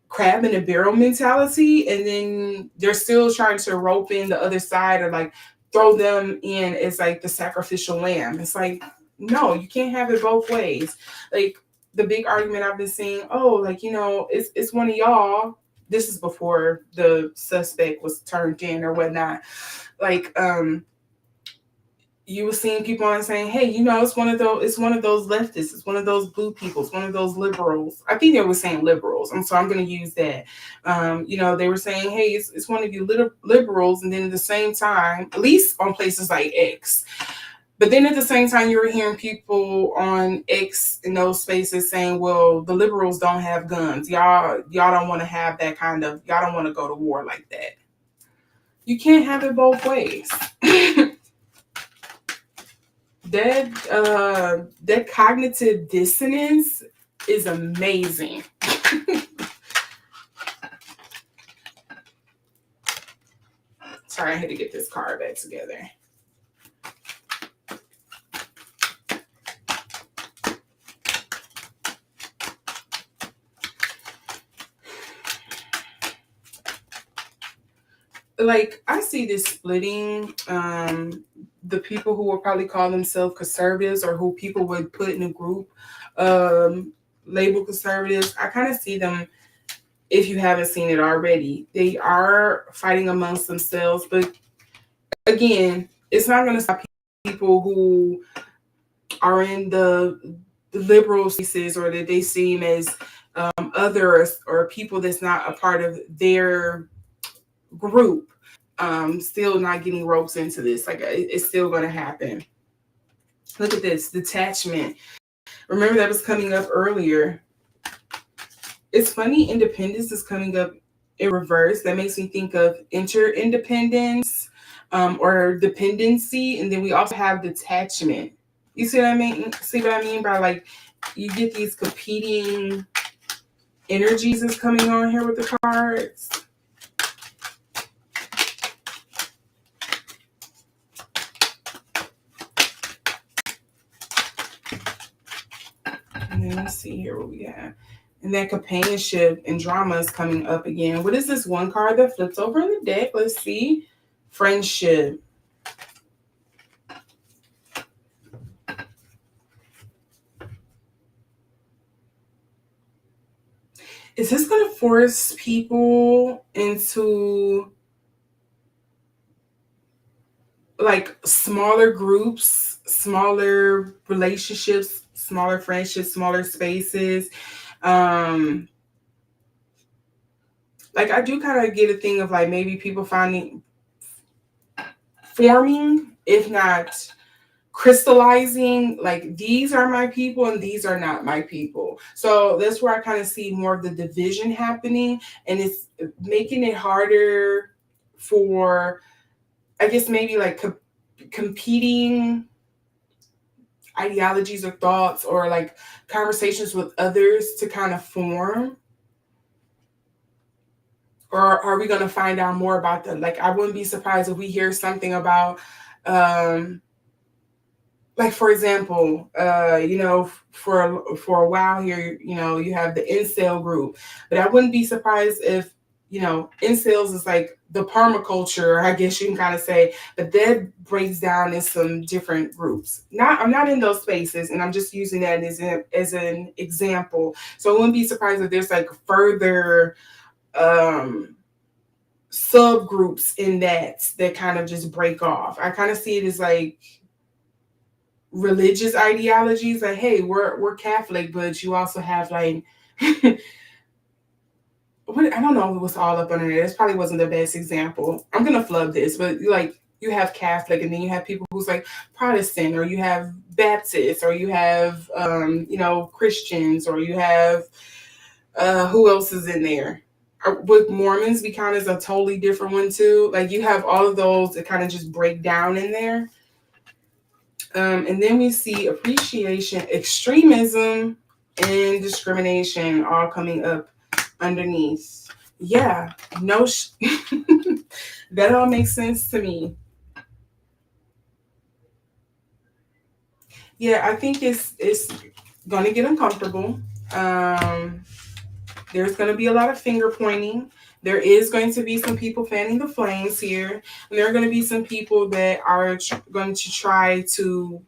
crab in a barrel mentality, and then they're still trying to rope in the other side or like throw them in as like the sacrificial lamb. It's like, no, you can't have it both ways. Like the big argument I've been seeing, oh, like, it's one of y'all. This is before the suspect was turned in or whatnot. Like, you were seeing people on saying, hey, it's one of those leftists, it's one of those blue people, it's one of those liberals. I think they were saying liberals, and so I'm going to use that. They were saying, hey, it's one of you liberals, and then at the same time, at least on places like X, but then at the same time, you were hearing people on X in those spaces saying, well, the liberals don't have guns. Y'all don't want to have that y'all don't want to go to war like that. You can't have it both ways. That cognitive dissonance is amazing. Sorry, I had to get this card back together. Like, I see this splitting. The people who will probably call themselves conservatives, or who people would put in a group label conservatives, I kind of see them, if you haven't seen it already, they are fighting amongst themselves. But again, it's not going to stop people who are in the liberal spaces, or that they seem as others, or people that's not a part of their group, still not getting ropes into this. Like, it's still going to happen. Look at this detachment. Remember that was coming up earlier. It's funny, independence is coming up in reverse. That makes me think of interdependence, or dependency, and then we also have detachment. You see what I mean? See what I mean by, like, you get these competing energies that's coming on here with the cards. And then let's see here what we have. And that companionship and drama is coming up again. What is this one card that flips over in the deck? Let's see. Friendship. Is this going to force people into like smaller groups, smaller relationships, smaller friendships, smaller spaces? Like, I do kind of get a thing of like maybe people forming, if not crystallizing, like, these are my people and these are not my people. So that's where I kind of see more of the division happening, and it's making it harder for, I guess, maybe like competing ideologies or thoughts, or like conversations with others to kind of form. Or are we going to find out more about them? Like, I wouldn't be surprised if we hear something about, like, for example, for a while here, you have the incel group, but I wouldn't be surprised if, incels is like the permaculture, I guess you can kind of say, but that breaks down in some different groups. I'm not in those spaces, and I'm just using that as an example. So I wouldn't be surprised if there's like further subgroups in that kind of just break off. I kind of see it as like religious ideologies, like, hey, we're Catholic, but you also have like I don't know what's all up under there. This probably wasn't the best example. I'm gonna flub this, but like, you have Catholic, and then you have people who's like Protestant, or you have Baptist, or you have Christians, or you have who else is in there? With Mormons, we count as a totally different one too. Like, you have all of those that kind of just break down in there. And then we see appreciation, extremism, and discrimination all coming up underneath. yeah, no, that all makes sense to me. Yeah, I think it's going to get uncomfortable. Um, there's going to be a lot of finger pointing. There is going to be some people fanning the flames here, and there are going to be some people that are going to try to,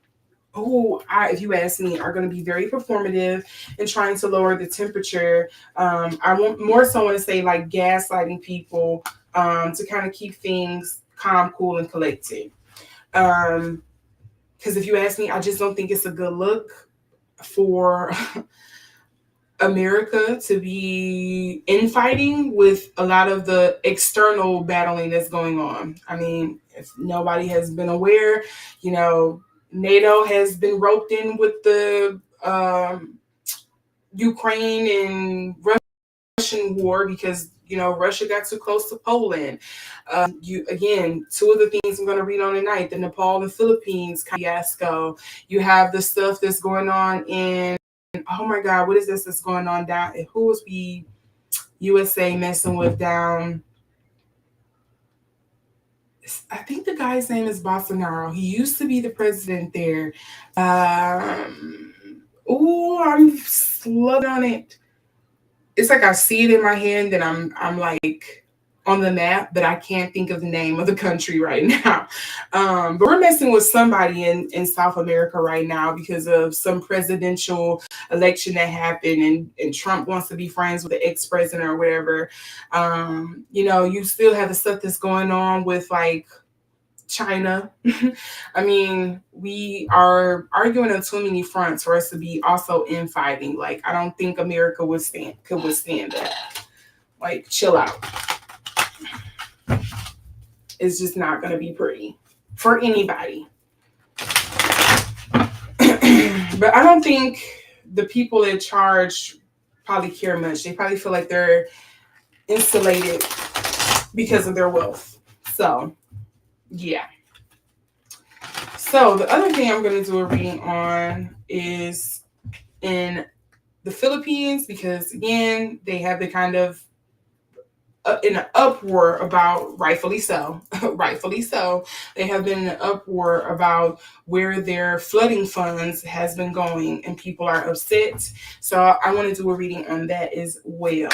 if you ask me, are going to be very performative and trying to lower the temperature. I want more so want to say like gaslighting people to kind of keep things calm, cool, and collected. Because if you ask me, I just don't think it's a good look for America to be infighting with a lot of the external battling that's going on. I mean, if nobody has been aware, you know, NATO has been roped in with the Ukraine and Russian war because Russia got too close to Poland. You again, two of the things I'm going to read on tonight: the Nepal and Philippines fiasco. You have the stuff that's going on in, oh my God, what is this that's going on down? Who was the USA messing with down? I think the guy's name is Bolsonaro. He used to be the president there. I'm slugging on it. It's like I see it in my hand and I'm like on the map, but I can't think of the name of the country right now. But we're messing with somebody in South America right now because of some presidential election that happened, and Trump wants to be friends with the ex-president or whatever. You still have the stuff that's going on with like China. I mean, we are arguing on too many fronts for us to be also infighting. Like, I don't think America could withstand that. Like, chill out. It's just not going to be pretty for anybody. But I don't think the people in charge probably care much. They probably feel like they're insulated because of their wealth. So, yeah. So the other thing I'm going to do a reading on is in the Philippines, because again, they have the kind of in an uproar about, rightfully so, rightfully so, they have been in an uproar about where their flooding funds has been going, and people are upset. So I want to do a reading on that as well.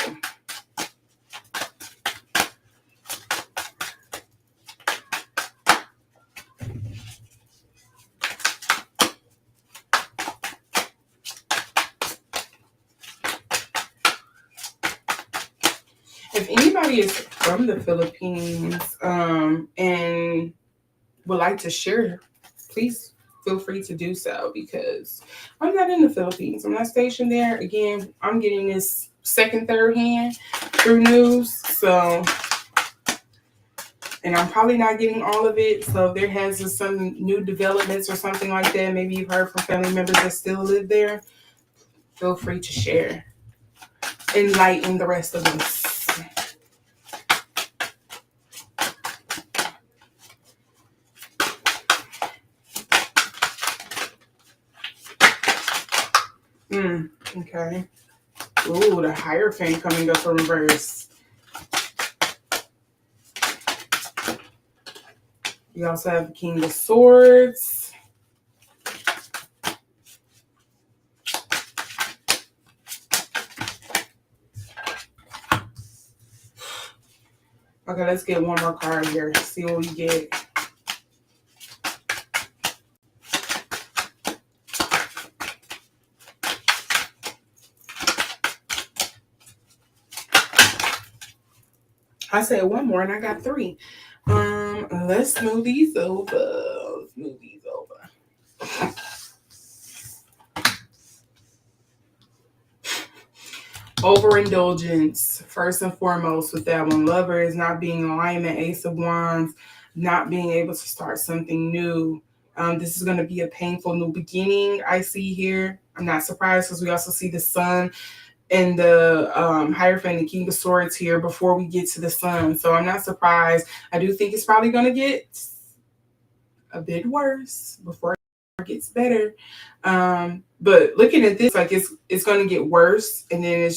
If anybody is from the Philippines and would like to share, please feel free to do so, because I'm not in the Philippines. I'm not stationed there. Again, I'm getting this second, third hand through news. So, and I'm probably not getting all of it. So if there has been some new developments or something like that, maybe you've heard from family members that still live there, feel free to share. Enlighten the rest of us. Okay. Ooh, the Hierophant coming up from reverse. You also have the King of Swords. Okay, let's get one more card here. See what we get. I said one more and I got three. Let's move these over. Overindulgence, first and foremost, with that one. Lovers, not being in alignment. Ace of Wands, not being able to start something new. This is going to be a painful new beginning, I see here. I'm not surprised, because we also see the Sun and the Hierophant and King of Swords here before we get to the Sun. So I'm not surprised. I do think it's probably going to get a bit worse before it gets better. But looking at this, like it's going to get worse, and then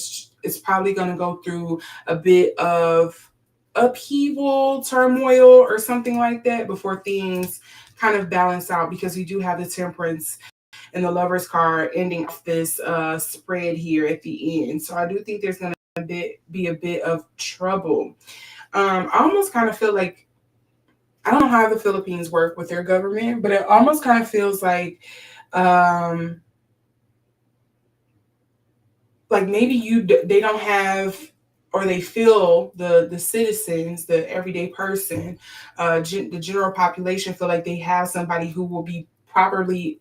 it's probably going to go through a bit of upheaval, turmoil, or something like that before things kind of balance out, because we do have the Temperance and the Lover's card ending off this spread here at the end. So I do think there's going to be a bit of trouble. I almost kind of feel like, I don't know how the Philippines work with their government, but it almost kind of feels like maybe they don't have, or they feel the citizens, the everyday person, the general population feel like they have somebody who will be properly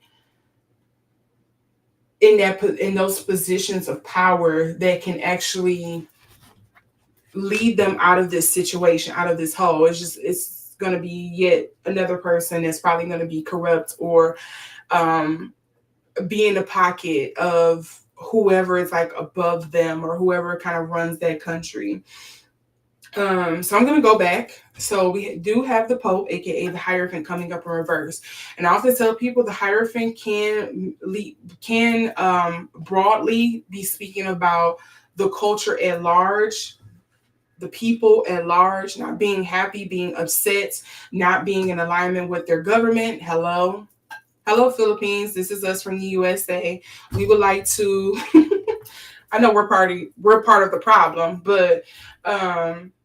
in those positions of power that can actually lead them out of this situation, out of this hole. It's going to be yet another person that's probably going to be corrupt, or be in the pocket of whoever is like above them, or whoever kind of runs that country. So I'm going to go back. So we do have the Pope, aka the Hierophant, coming up in reverse. And I often tell people the Hierophant can broadly be speaking about the culture at large, the people at large, not being happy, being upset, not being in alignment with their government. Hello, Philippines. This is us from the USA. We would like to. I know we're part of the problem, but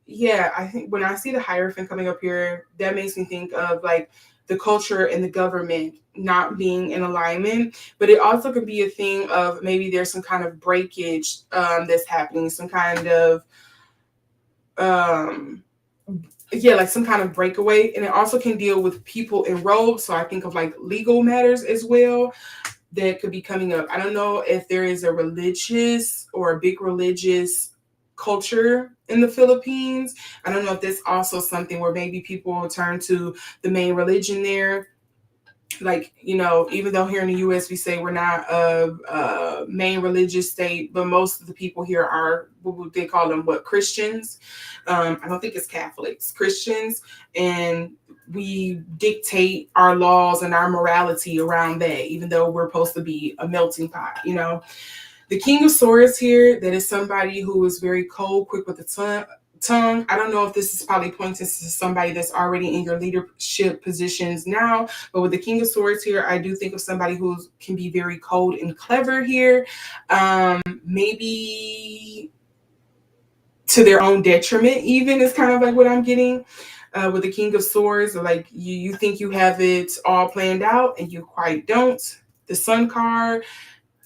yeah, I think when I see the Hierophant coming up here, that makes me think of like the culture and the government not being in alignment. But it also could be a thing of maybe there's some kind of breakage that's happening, some kind of like some kind of breakaway. And it also can deal with people in robes. So I think of like legal matters as well that could be coming up. I don't know if there is a religious or a big religious culture in the Philippines. I don't know if that's also something where maybe people will turn to the main religion there. Like, even though here in the US we say we're not a main religious state, but most of the people here are what they call them, Christians. I don't think it's Catholics, Christians, and we dictate our laws and our morality around that, even though we're supposed to be a melting pot. The King of Swords here, that is somebody who is very cold, quick with the tongue. I don't know if this is probably pointing to somebody that's already in your leadership positions now, but with the King of Swords here, I do think of somebody who can be very cold and clever here. Maybe to their own detriment, even, is kind of like what I'm getting with the King of Swords. Like you think you have it all planned out and you quite don't. The Sun card,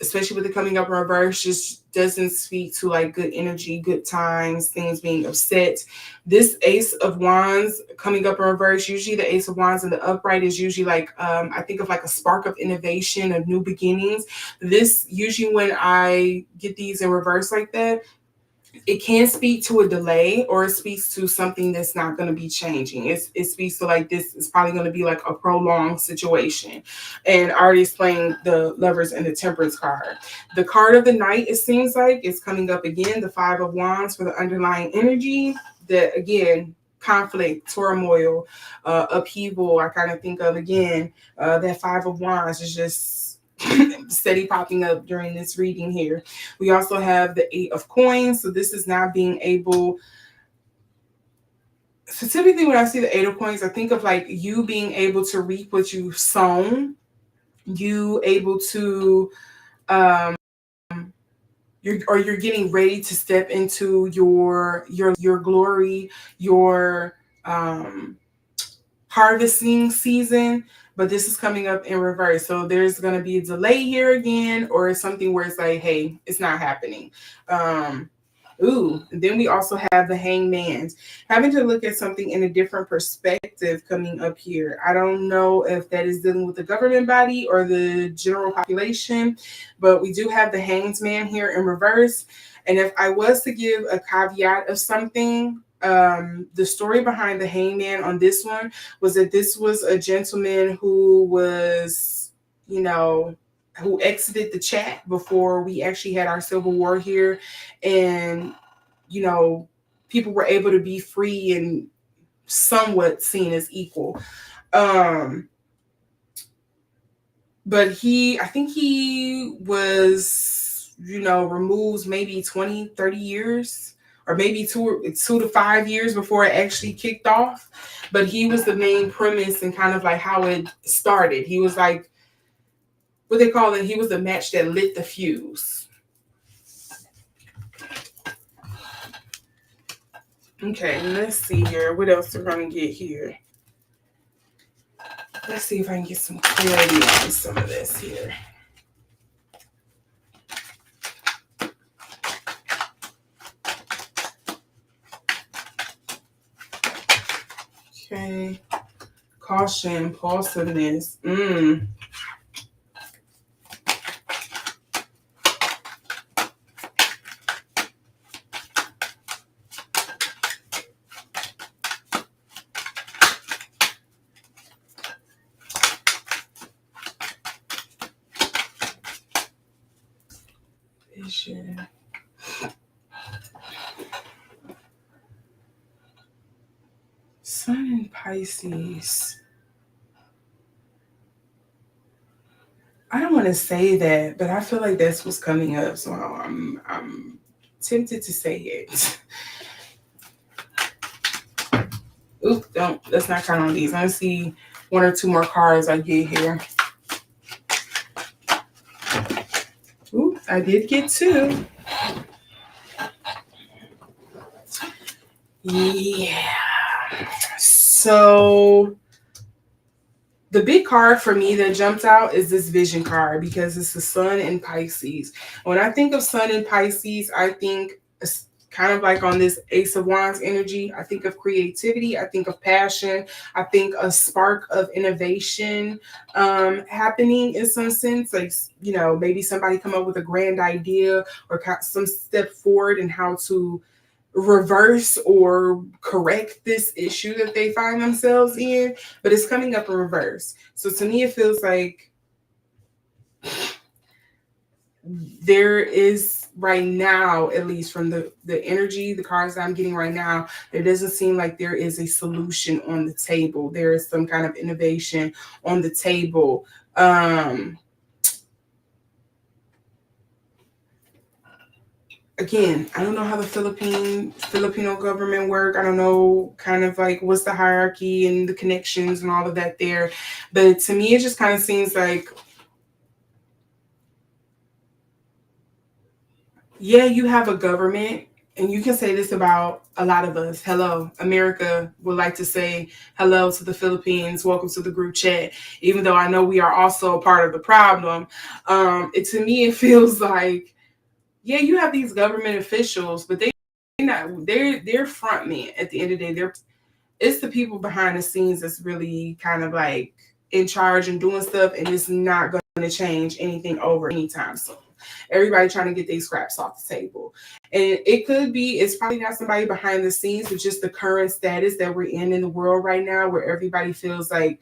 especially with it coming up in reverse, just doesn't speak to like good energy, good times, things being upset. This Ace of Wands coming up in reverse, usually the Ace of Wands in the upright is usually like, I think of like a spark of innovation, of new beginnings. This usually when I get these in reverse like that, it can speak to a delay, or it speaks to something that's not going to be changing. It speaks to like this is probably going to be like a prolonged situation. And I already explained the Lovers and the Temperance card. The card of the Knight, it seems like it's coming up again, the Five of Wands, for the underlying energy that, again, conflict, turmoil, upheaval. I kind of think of, again, that Five of Wands is just steady popping up during this reading here. We also have the Eight of Coins. So this is now being able, so typically when I see the Eight of Coins, I think of like you being able to reap what you've sown, you able to you're getting ready to step into your glory, your harvesting season. But this is coming up in reverse. So there's going to be a delay here again, or something where it's like, hey, it's not happening. And then we also have the Hangman, having to look at something in a different perspective coming up here. I don't know if that is dealing with the government body or the general population, but we do have the Hanged Man here in reverse. And if I was to give a caveat of something, the story behind the Hangman on this one was that this was a gentleman who was, who exited the chat before we actually had our civil war here. And, people were able to be free and somewhat seen as equal. But I think he was removes maybe 20, 30 years, or maybe 2 to 5 years before it actually kicked off. But he was the main premise and kind of like how it started. He was like, what they call it, he was the match that lit the fuse. Okay, let's see here. What else we're going to get here? Let's see if I can get some clarity on some of this here. Okay. Caution, impulsiveness. Vision. Sun in Pisces. I don't want to say that, but I feel like that's what's coming up, so I'm tempted to say it. Oop, let's not count on these. Let's see 1 or 2 more cards I get here. Oop, I did get 2. Yeah. So the big card for me that jumped out is this vision card, because it's the sun in Pisces. When I think of sun in Pisces, I think kind of like on this Ace of Wands energy. I think of creativity. I think of passion. I think a spark of innovation happening in some sense. Like, maybe somebody come up with a grand idea or some step forward in how to reverse or correct this issue that they find themselves in, but it's coming up in reverse. So to me, it feels like there is right now, at least from the energy, the cards that I'm getting right now, there doesn't seem like there is a solution on the table. There is some kind of innovation on the table. Again, I don't know how the Filipino government work. I don't know kind of like what's the hierarchy and the connections and all of that there. But to me, it just kind of seems like, yeah, you have a government, and you can say this about a lot of us. Hello, America would like to say hello to the Philippines. Welcome to the group chat. Even though I know we are also a part of the problem, to me, it feels like, yeah, you have these government officials, but they're front men at the end of the day. It's the people behind the scenes that's really kind of like in charge and doing stuff, and it's not going to change anything over anytime soon. Everybody trying to get these scraps off the table. And it's probably not somebody behind the scenes, but just the current status that we're in the world right now, where everybody feels like,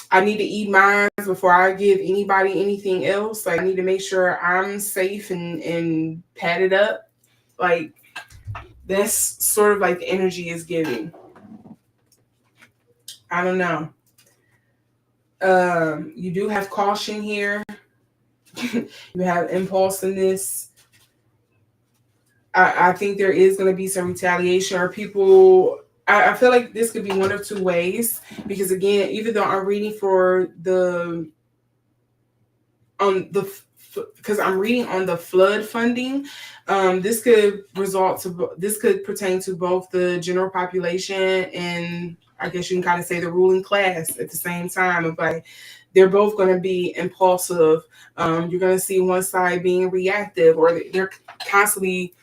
I need to eat mine before I give anybody anything else. Like, I need to make sure I'm safe and padded up. Like, that's sort of like the energy is giving. I don't know. You do have caution here. You have impulsiveness. I think there is going to be some retaliation, or people. I feel like this could be one of 2 ways, because again, even though I'm reading for because I'm reading on the flood funding, this could pertain to both the general population and, I guess you can kind of say, the ruling class at the same time. Of like, they're both going to be impulsive. You're going to see one side being reactive, or they're constantly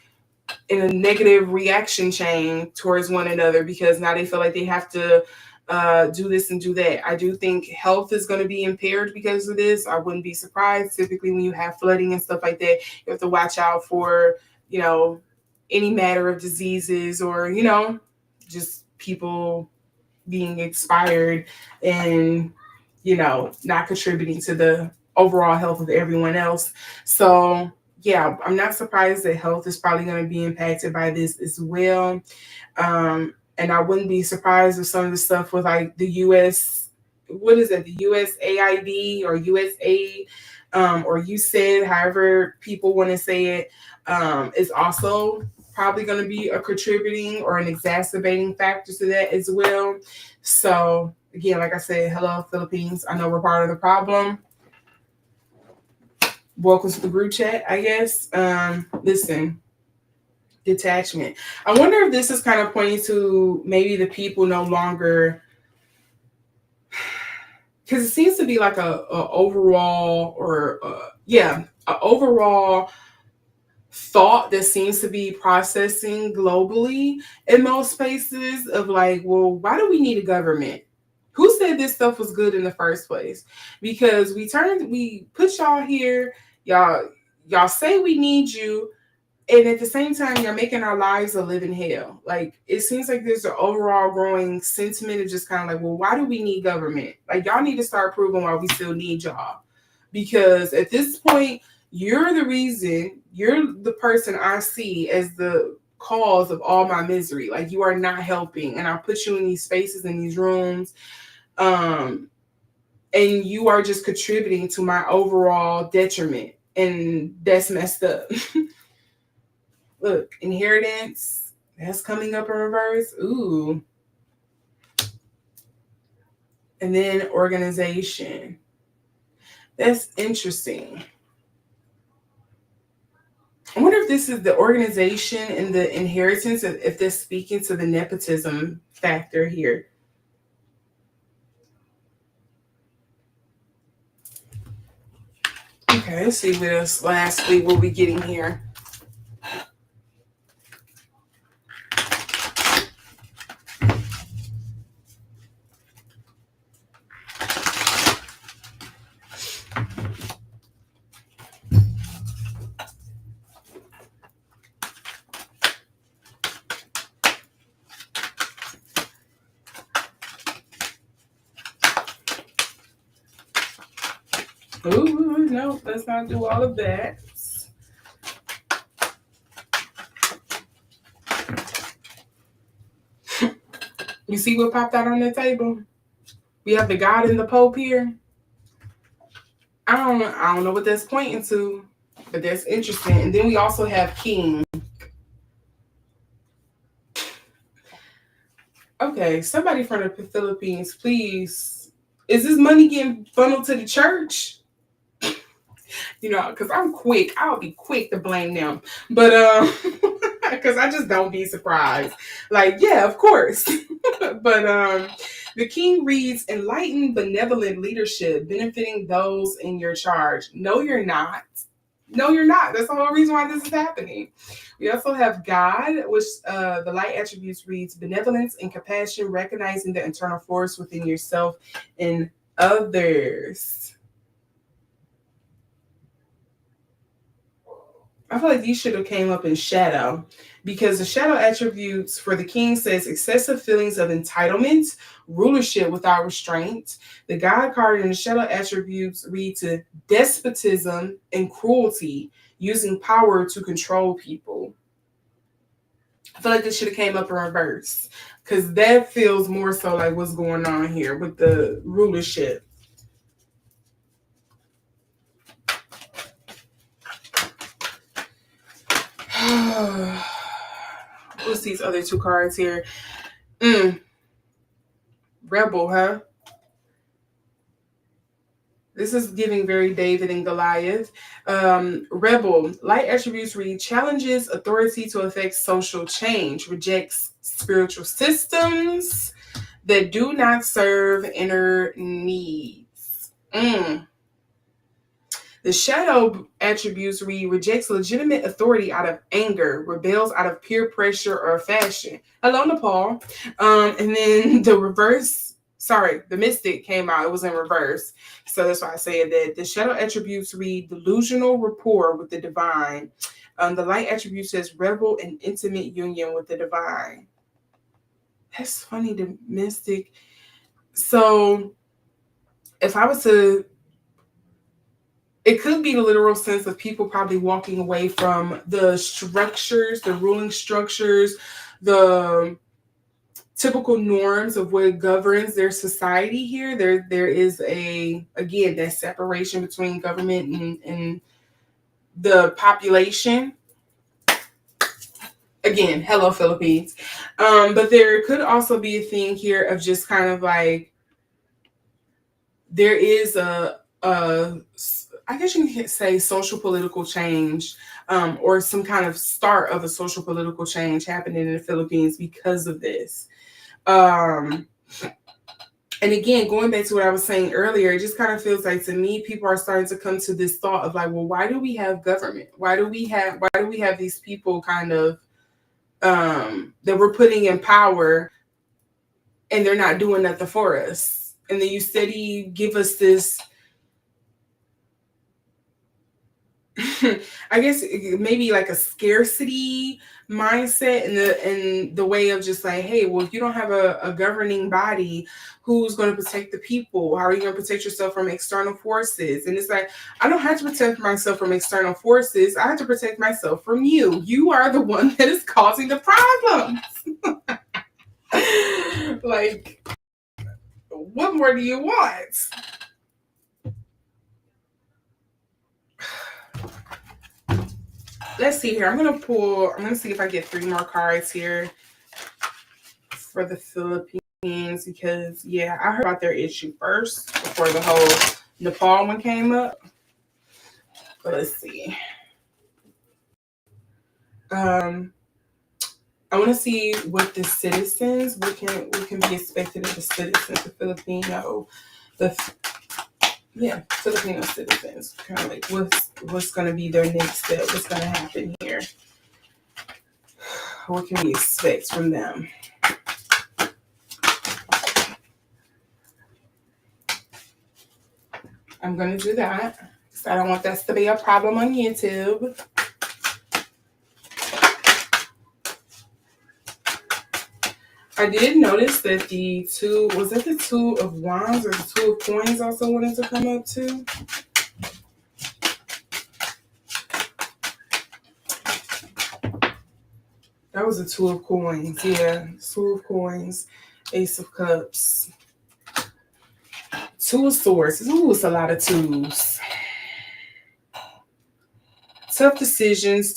in a negative reaction chain towards one another, because now they feel like they have to do this and do that. I do think health is going to be impaired because of this. I wouldn't be surprised. Typically, when you have flooding and stuff like that, you have to watch out for, any matter of diseases, or, just people being expired and, not contributing to the overall health of everyone else. So, yeah, I'm not surprised that health is probably going to be impacted by this as well. And I wouldn't be surprised if some of the stuff with like the US, what is it, the USAID or USAID, or you said, however people want to say it, is also probably going to be a contributing or an exacerbating factor to that as well. So again, like I said, hello Philippines. I know we're part of the problem. Welcome to the group chat, I guess. Listen, detachment. I wonder if this is kind of pointing to maybe the people no longer, because it seems to be like a overall or a overall thought that seems to be processing globally in most spaces of like, well, why do we need a government? Who said this stuff was good in the first place? Because we put y'all here, y'all say we need you, and at the same time you're making our lives a living hell. Like, it seems like there's an overall growing sentiment of just kind of like, well, why do we need government? Like, y'all need to start proving why we still need y'all, because at this point you're the reason, you're the person I see as the cause of all my misery. Like, you are not helping, and I put you in these spaces, in these rooms, and you are just contributing to my overall detriment, and that's messed up. Look, inheritance, that's coming up in reverse. Ooh. And then organization. That's interesting. I wonder if this is the organization and the inheritance, if they're speaking to the nepotism factor here. Okay, let's see what else lastly we'll be getting here. Ooh, no, let's not do all of that. You see what popped out on the table? We have the God and the Pope here. I don't know what that's pointing to, but that's interesting. And then we also have King. Okay, somebody from the Philippines, please. Is this money getting funneled to the church? You know, because I'm quick. I'll be quick to blame them. But because I just don't be surprised. Like, yeah, of course. But the king reads, enlightened, benevolent leadership benefiting those in your charge. No, you're not. No, you're not. That's the whole reason why this is happening. We also have God, which the light attributes reads benevolence and compassion, recognizing the internal force within yourself and others. I feel like these should have came up in shadow, because the shadow attributes for the king says excessive feelings of entitlement, rulership without restraint. The God card in the shadow attributes read to despotism and cruelty, using power to control people. I feel like this should have came up in reverse, because that feels more so like what's going on here with the rulership. What's these other two cards here? Rebel, huh? This is giving very David and Goliath. Rebel, light attributes read challenges authority to affect social change, rejects spiritual systems that do not serve inner needs. The shadow attributes read rejects legitimate authority out of anger, rebels out of peer pressure or fashion. Hello, Nepal. And then the mystic came out. It was in reverse. So that's why I say that. The shadow attributes read delusional rapport with the divine. The light attribute says rebel and intimate union with the divine. That's funny, the mystic. So if I was to, it could be the literal sense of people probably walking away from the structures, the ruling structures, to typical norms of what governs their society here. There is again, that separation between government and the population. Again, hello Philippines. But there could also be a thing here of just kind of like, there is a I guess you can say social political change, or some kind of start of a social political change happening in the Philippines because of this. And again, going back to what I was saying earlier, it just kind of feels like, to me, people are starting to come to this thought of like, well, why do we have government? Why do we have these people kind of that we're putting in power, and they're not doing nothing for us? And then you steady give us this, I guess maybe like a scarcity mindset, in the way of just like, hey, well, if you don't have a governing body, who's going to protect the people? How are you going to protect yourself from external forces? And it's like, I don't have to protect myself from external forces. I have to protect myself from you. You are the one that is causing the problems. Like, what more do you want? Let's see here. I'm going to see if I get 3 more cards here for the Philippines, because, yeah, I heard about their issue first before the whole Nepal one came up. But let's see. I want to see what the citizens, what can be expected of the citizens, the Filipino citizens. Kind of like, what's going to be their next step? What's going to happen here? What can we expect from them? I'm going to do that, because I don't want that to be a problem on YouTube. I did notice that the Two of Wands or the Two of Coins also wanted to come up too. That was a Two of Coins. Yeah, Two of Coins, Ace of Cups, Two of Swords. Ooh, it's a lot of twos. Tough decisions.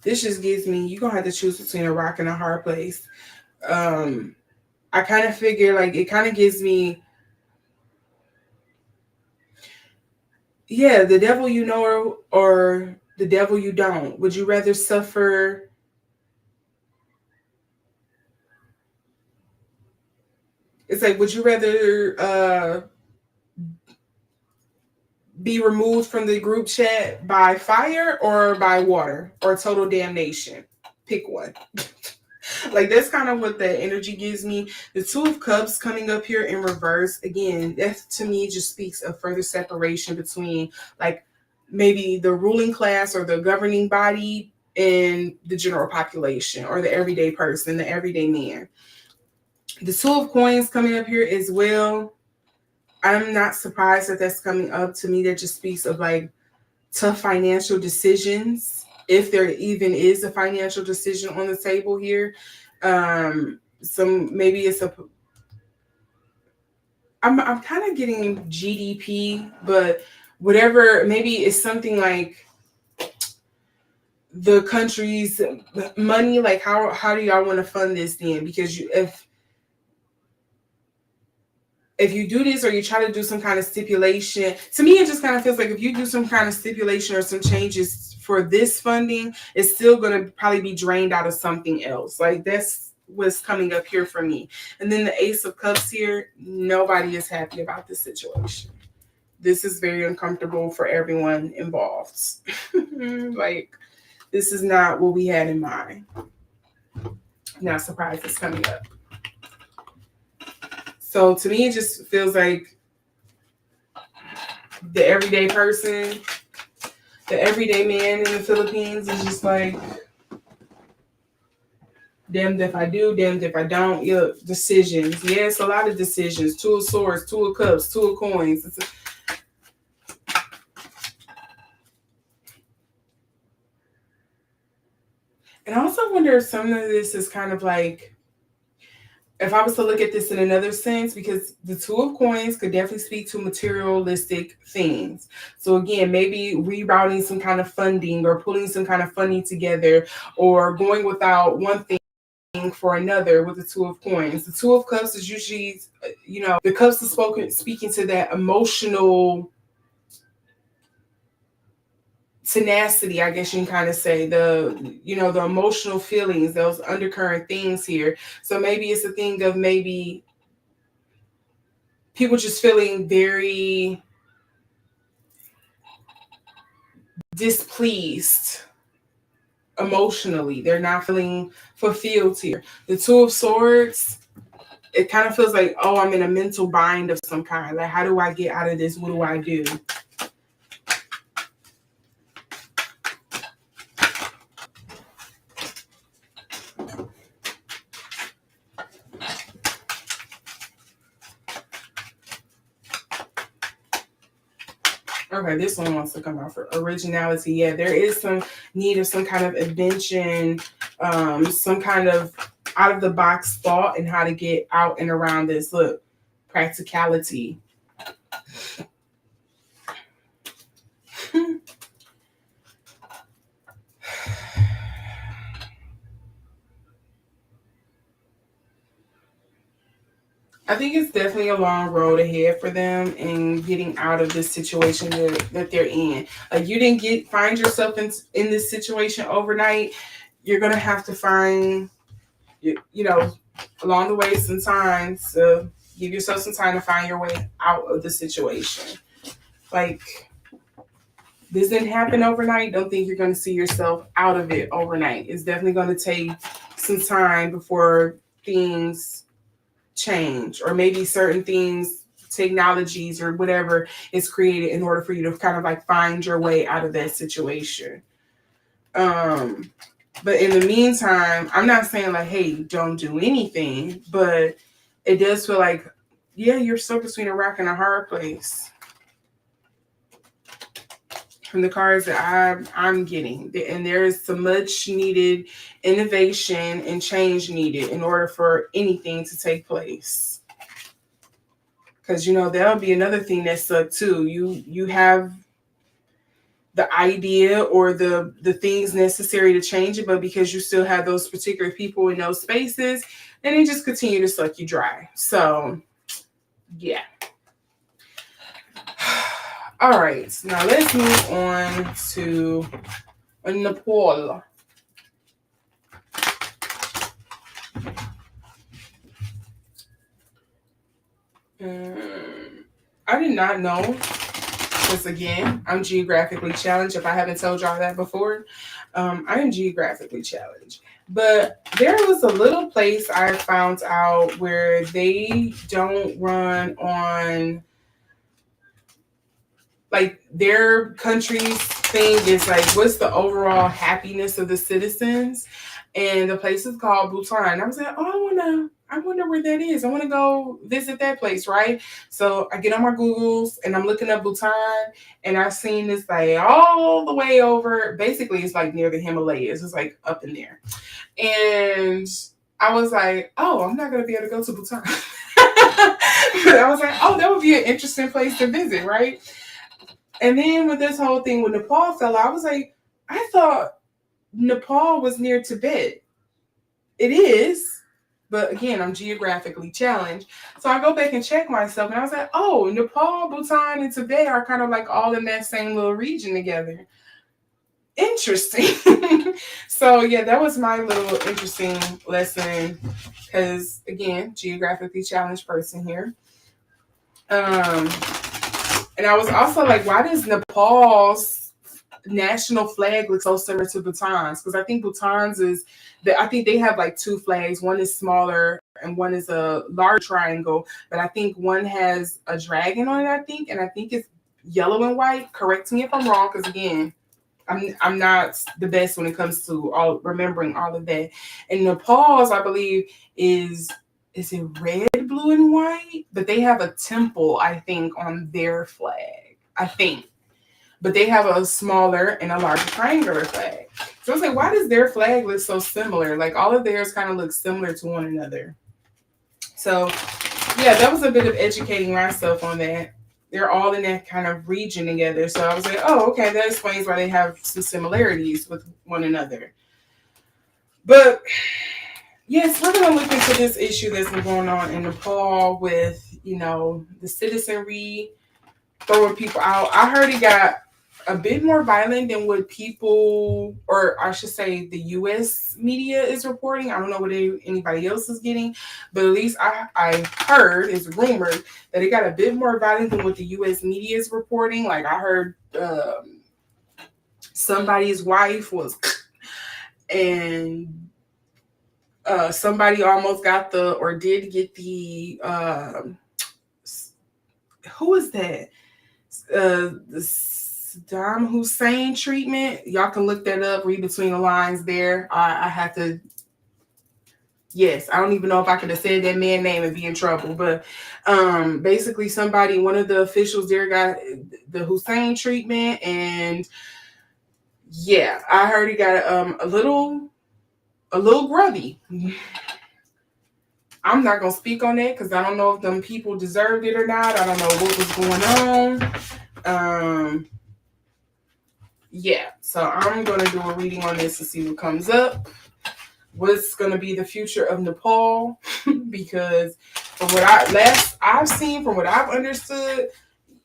This just gives me, you're going to have to choose between a rock and a hard place. I kind of figure, like, it kind of gives me, yeah, the devil you know or the devil you don't. Would you rather suffer? It's like, would you rather be removed from the group chat by fire or by water or total damnation? Pick one. Like, that's kind of what the energy gives me. The Two of Cups coming up here in reverse, again, that to me just speaks of further separation between, like, maybe the ruling class or the governing body and the general population, or the everyday person, the everyday man. The Two of Coins coming up here as well. I'm not surprised that that's coming up. To me, that just speaks of like tough financial decisions, if there even is a financial decision on the table here. Maybe it's I'm kind of getting GDP, but whatever, maybe it's something like the country's money. Like, how do y'all want to fund this then? Because if you do this, or you try to do some kind of stipulation, to me, it just kind of feels like if you do some kind of stipulation or some changes for this funding, it's still going to probably be drained out of something else. Like, that's what's coming up here for me. And then the Ace of Cups here, nobody is happy about this situation. This is very uncomfortable for everyone involved. Like, this is not what we had in mind. Not surprised it's coming up. So to me, it just feels like the everyday person, the everyday man in the Philippines is just like, damned if I do, damned if I don't. Yeah, decisions. Yes, a lot of decisions. Two of Swords, Two of Cups, Two of Coins. And I also wonder if some of this is kind of like, if I was to look at this in another sense, because the Two of Coins could definitely speak to materialistic things. So again, maybe rerouting some kind of funding or pulling some kind of funding together, or going without one thing for another with the Two of Coins. The Two of Cups is usually, the cups is speaking to that emotional tenacity, I guess you can kind of say, the emotional feelings, those undercurrent things here. So maybe it's a thing of maybe people just feeling very displeased emotionally. They're not feeling fulfilled here. The Two of Swords, it kind of feels like, oh, I'm in a mental bind of some kind. Like, how do I get out of this? What do I do? Okay, this one wants to come out for originality. Yeah, there is some need of some kind of invention, some kind of out of the box thought and how to get out and around this. Look, practicality. I think it's definitely a long road ahead for them in getting out of this situation that they're in. Like, you didn't find yourself in this situation overnight. You're gonna have to find, along the way, some time to give yourself some time to find your way out of the situation. Like, this didn't happen overnight. Don't think you're going to see yourself out of it overnight. It's definitely going to take some time before things change, or maybe certain things, technologies or whatever is created in order for you to kind of like find your way out of that situation. But in the meantime, I'm not saying like, hey, don't do anything, but it does feel like, yeah, you're stuck between a rock and a hard place. From the cards that I'm getting, and there is some much needed innovation and change needed in order for anything to take place. Because that'll be another thing that sucks too. You have the idea or the things necessary to change it, but because you still have those particular people in those spaces, and they just continue to suck you dry. So yeah. All right, now let's move on to Nepal. I did not know, because again, I'm geographically challenged. If I haven't told y'all that before, I am geographically challenged. But there was a little place I found out where they don't run on, like, their country's thing is like, what's the overall happiness of the citizens? And the place is called Bhutan. I was like, oh, I wonder where that is. I want to go visit that place, right? So I get on my Googles and I'm looking up Bhutan, and I've seen this like all the way over. Basically, it's like near the Himalayas. It's like up in there. And I was like, oh, I'm not going to be able to go to Bhutan. But I was like, oh, that would be an interesting place to visit, right? And then with this whole thing with Nepal fell out, I was like, I thought Nepal was near Tibet. It is, but again, I'm geographically challenged. So I go back and check myself, and I was like, oh, Nepal, Bhutan, and Tibet are kind of like all in that same little region together. Interesting. So yeah, that was my little interesting lesson, because again, geographically challenged person here. And I was also like, why does Nepal's national flag look so similar to Bhutan's? Because I think Bhutan's I think they have like two flags. One is smaller and one is a large triangle. But I think one has a dragon on it, I think. And I think it's yellow and white. Correct me if I'm wrong, because again, I'm not the best when it comes to remembering all of that. And Nepal's, I believe, is it red, blue, and white? But they have a temple, I think, on their flag. I think. but they have a smaller and a larger triangular flag. So I was like, why does their flag look so similar? Like all of theirs kind of look similar to one another. So yeah, that was a bit of educating myself on that. They're all in that kind of region together. So I was like, oh, okay, that explains why they have some similarities with one another. But yes, we're going to look into this issue that's been going on in Nepal with, the citizenry throwing people out. I heard it got a bit more violent than what people, or I should say the U.S. media is reporting. I don't know what anybody else is getting, but at least I heard, it's rumored, that it got a bit more violent than what the U.S. media is reporting. Like I heard somebody's wife was, and somebody almost got or did get the, who is that? The Saddam Hussein treatment. Y'all can look that up, read between the lines there. I had to, yes, I don't even know if I could have said that man's name and be in trouble, but basically one of the officials there got the Hussein treatment, and yeah, I heard he got a little grubby. I'm not going to speak on that because I don't know if them people deserved it or not. I don't know what was going on. Yeah, so I'm going to do a reading on this to see what comes up. What's going to be the future of Nepal? Because from what I've seen, from what I've understood,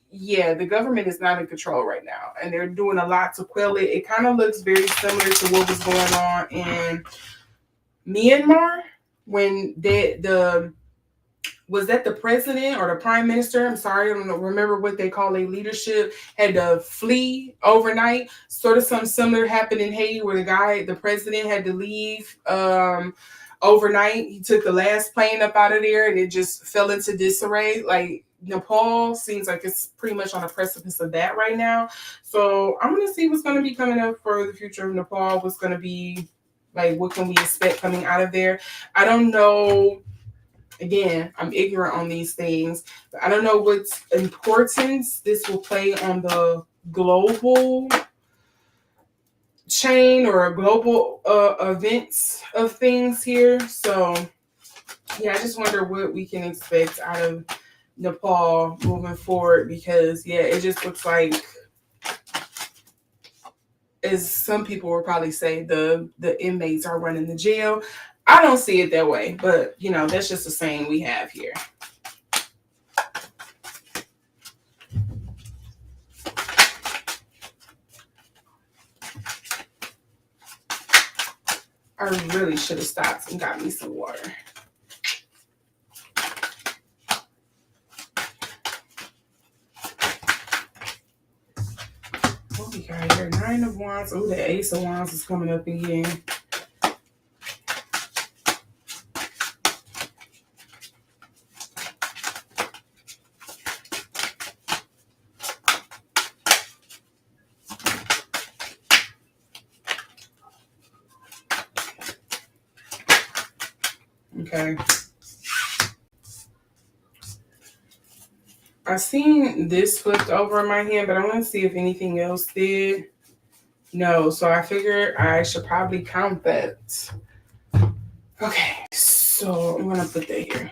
yeah, the government is not in control right now, and they're doing a lot to quell it. It kind of looks very similar to what was going on in Myanmar when was that the president or the prime minister? I'm sorry, I don't remember what they call a leadership, had to flee overnight. Sort of something similar happened in Haiti where the president had to leave overnight. He took the last plane up out of there and it just fell into disarray. Like Nepal seems like it's pretty much on the precipice of that right now. So I'm going to see what's going to be coming up for the future of Nepal. What's going to be, like, what can we expect coming out of there? I don't know. Again, I'm ignorant on these things. But I don't know what importance this will play on the global chain or global events of things here. So, yeah, I just wonder what we can expect out of Nepal moving forward because, yeah, it just looks like, as some people will probably say, the inmates are running the jail. I don't see it that way, but, that's just a saying we have here. I really should have stopped and got me some water. What we got here? 9 of Wands. Oh, the Ace of Wands is coming up again. Okay. I seen this flipped over in my hand, but I want to see if anything else did. No, so I figured I should probably count that. Okay, so I'm going to put that here.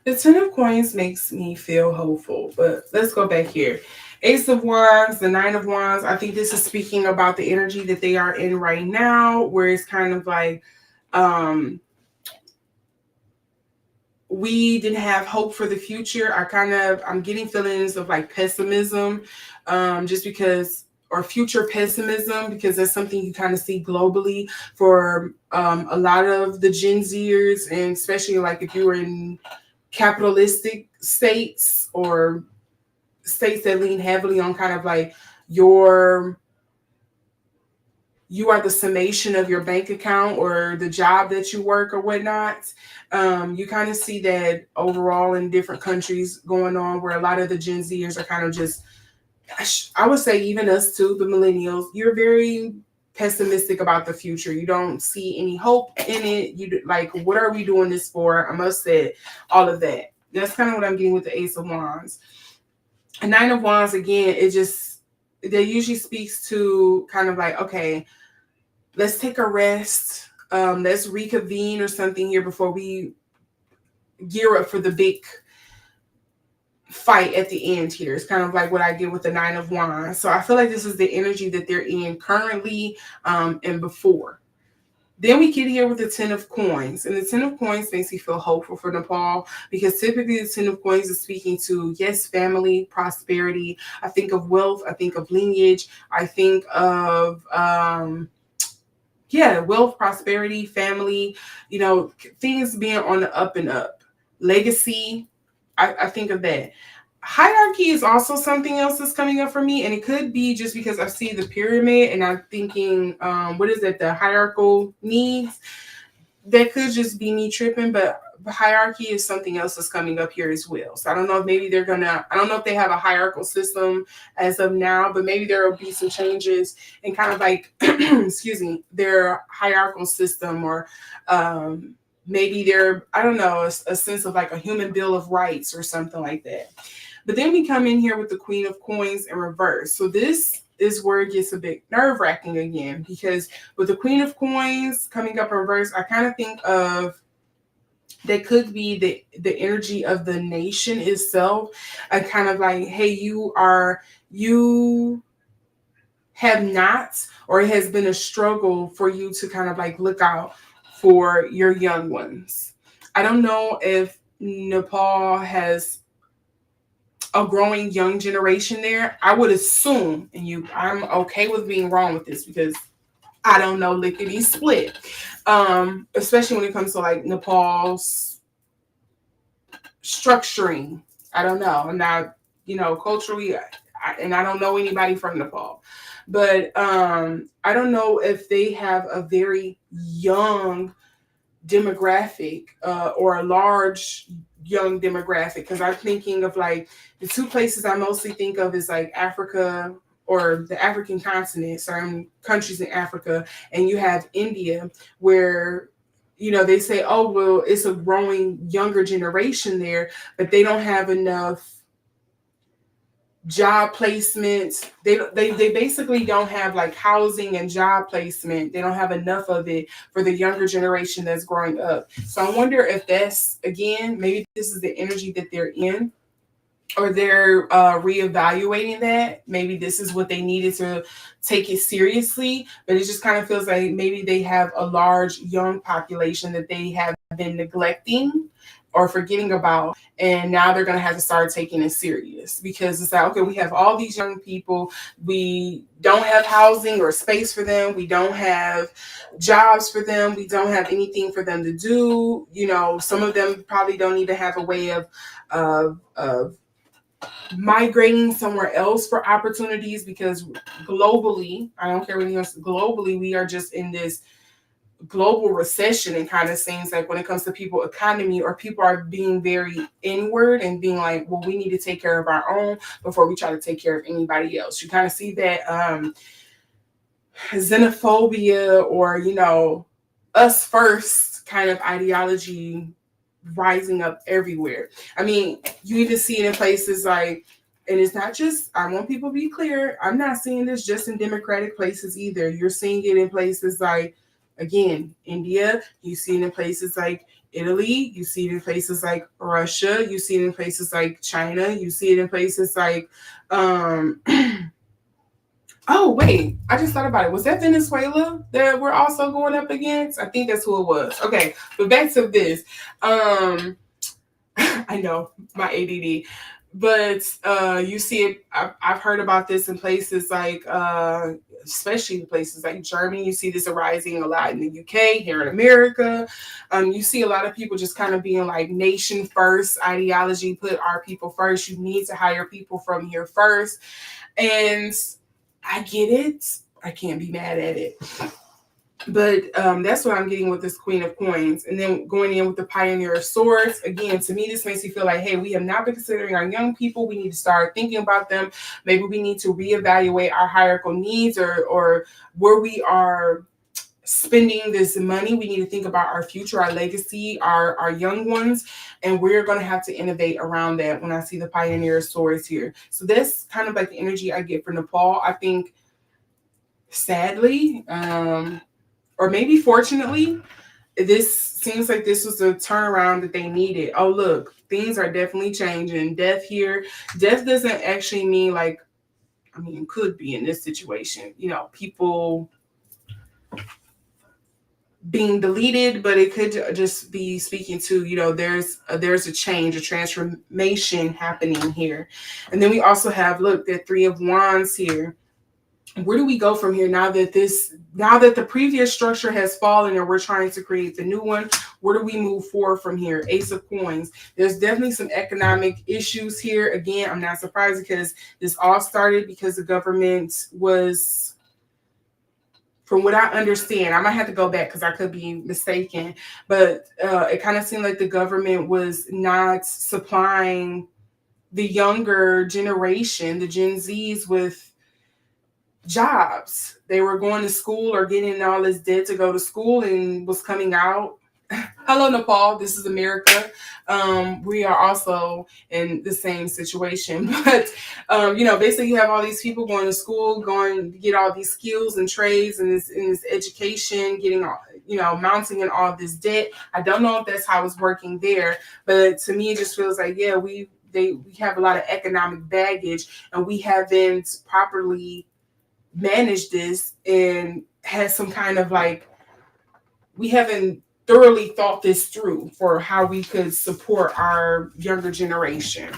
The 10 of Coins makes me feel hopeful, but let's go back here. Ace of Wands, the 9 of Wands. I think this is speaking about the energy that they are in right now, where it's kind of like we didn't have hope for the future. I'm getting feelings of like pessimism, just because, or future pessimism, because that's something you kind of see globally for a lot of the Gen Zers, and especially like if you were in capitalistic states or states that lean heavily on kind of like you are the summation of your bank account or the job that you work or whatnot. You kind of see that overall in different countries going on, where a lot of the Gen Zers are kind of just, I would say even us too, the millennials, you're very pessimistic about the future. You don't see any hope in it. You like, what are we doing this for? I'm upset. All of that. That's kind of what I'm getting with the Ace of Wands. A Nine of Wands, again, that usually speaks to kind of like, okay, let's take a rest. Let's reconvene or something here before we gear up for the big fight at the end here. It's kind of like what I get with the Nine of Wands. So I feel like this is the energy that they're in currently and before. Then we get here with the Ten of Coins. And the Ten of Coins makes me feel hopeful for Nepal, because typically the Ten of Coins is speaking to, yes, family, prosperity. I think of wealth. I think of lineage. I think of, wealth, prosperity, family, things being on the up and up. Legacy, I think of that. Hierarchy is also something else that's coming up for me, and it could be just because I see the pyramid and I'm thinking, what is it, the hierarchical needs? That could just be me tripping, but hierarchy is something else that's coming up here as well. So I don't know if maybe I don't know if they have a hierarchical system as of now, but maybe there will be some changes in kind of like, excuse me, their hierarchical system, or maybe I don't know, a sense of like a human bill of rights or something like that. But then we come in here with the Queen of Coins in reverse. So this is where it gets a bit nerve-wracking again, because with the Queen of Coins coming up in reverse, I kind of think of that could be the energy of the nation itself. I kind of like, hey, you have not, or it has been a struggle for you to kind of like look out for your young ones. I don't know if Nepal has a growing young generation there. I would assume, and I'm okay with being wrong with this because I don't know lickety split. Especially when it comes to like Nepal's structuring. I don't know. I'm not, culturally, and I don't know anybody from Nepal. But I don't know if they have a very young demographic or a large young demographic, because I'm thinking of like the two places I mostly think of is like Africa, or the African continent, certain countries in Africa, and you have India, where they say, oh well, it's a growing younger generation there, but they don't have enough job placements. They basically don't have like housing and job placement. They don't have enough of it for the younger generation that's growing up. So I wonder if that's, again, maybe this is the energy that they're in, or they're reevaluating that. Maybe this is what they needed to take it seriously, but it just kind of feels like maybe they have a large young population that they have been neglecting or forgetting about, and now they're going to have to start taking it serious, because it's like, okay, we have all these young people, we don't have housing or space for them, we don't have jobs for them, we don't have anything for them to do. Some of them probably don't even have a way of migrating somewhere else for opportunities, because globally, I don't care what anyone else, globally, we are just in this global recession. And kind of seems like when it comes to people economy, or people are being very inward and being like, well, we need to take care of our own before we try to take care of anybody else. You kind of see that xenophobia, or us first kind of ideology rising up everywhere. I mean, you even see it in places like, and it's not just, I want people to be clear, I'm not seeing this just in democratic places either. You're seeing it in places like, again, India. You see it in places like Italy. You see it in places like Russia. You see it in places like China. You see it in places like, oh, wait, I just thought about it. Was that Venezuela that we're also going up against? I think that's who it was. Okay, but back to this. I know, my ADD. But you see it, I've heard about this in places like, especially in places like Germany. You see this arising a lot in the UK, here in America. You see a lot of people just kind of being like nation first ideology, put our people first. You need to hire people from here first. And I get it. I can't be mad at it. But that's what I'm getting with this Queen of Coins. And then going in with the Pioneer of Swords. Again, to me, this makes me feel like, hey, we have not been considering our young people. We need to start thinking about them. Maybe we need to reevaluate our hierarchical needs, or where we are spending this money. We need to think about our future, our legacy, our young ones, and we're going to have to innovate around that when I see the Pioneer of Swords here. So that's kind of like the energy I get from Nepal. I think, sadly, or maybe fortunately, this seems like this was a turnaround that they needed. Oh, look, things are definitely changing. Death here. Death doesn't actually mean like, I mean, it could be in this situation, people being deleted, but it could just be speaking to, there's a change, a transformation happening here. And then we also have, look, the Three of Wands here. Where do we go from here now that the previous structure has fallen and we're trying to create the new one? Where do we move forward from here? Ace of Coins. There's definitely some economic issues here. Again, I'm not surprised because this all started because the government was, from what I understand, I might have to go back because I could be mistaken, but it kind of seemed like the government was not supplying the younger generation, the Gen Zs, with jobs. They were going to school or getting all this debt to go to school and was coming out. Hello, Nepal. This is America. We are also in the same situation. But, basically you have all these people going to school, going to get all these skills and trades and this education, getting, mounting in all this debt. I don't know if that's how it's working there. But to me, it just feels like, yeah, we have a lot of economic baggage and we haven't properly managed this and had some kind of like, we haven't thoroughly thought this through for how we could support our younger generation.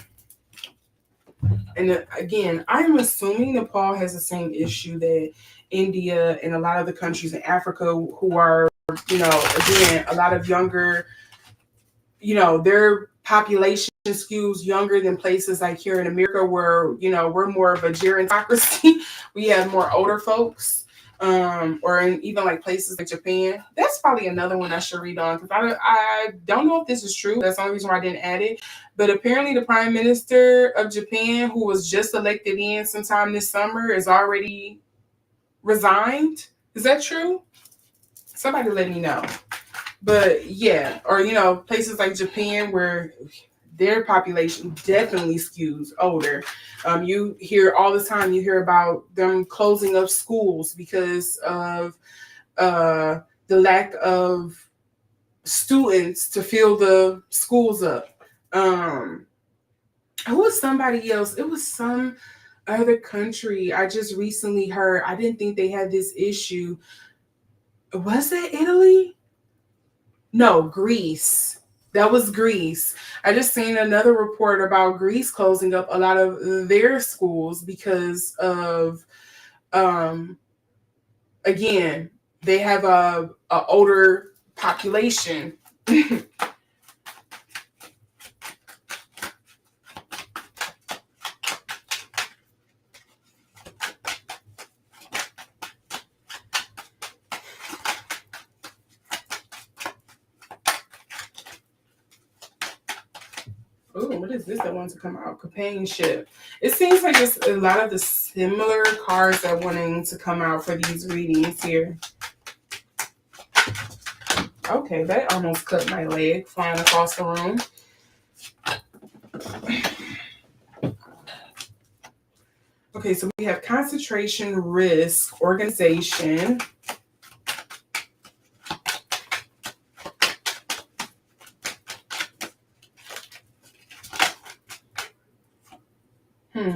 And again, I'm assuming Nepal has the same issue that India and a lot of the countries in Africa who are, again, a lot of younger, their population skews younger than places like here in America where, we're more of a gerontocracy. We have more older folks. Or in even like places like Japan. That's probably another one I should read on because I don't know if this is true. That's the only reason why I didn't add it. But apparently the Prime Minister of Japan, who was just elected in sometime this summer, is already resigned. Is that true? Somebody let me know. But yeah, or places like Japan where their population definitely skews older. You hear all the time, you hear about them closing up schools because of the lack of students to fill the schools up. It was somebody else. It was some other country. I just recently heard. I didn't think they had this issue. Was that Italy? No, Greece. That was Greece. I just seen another report about Greece closing up a lot of their schools because of, again, they have a older population. Oh, what is this that wants to come out? Companionship. It seems like it's a lot of the similar cards that wanting to come out for these readings here. Okay, that almost cut my leg flying across the room. Okay, so we have concentration, risk, organization.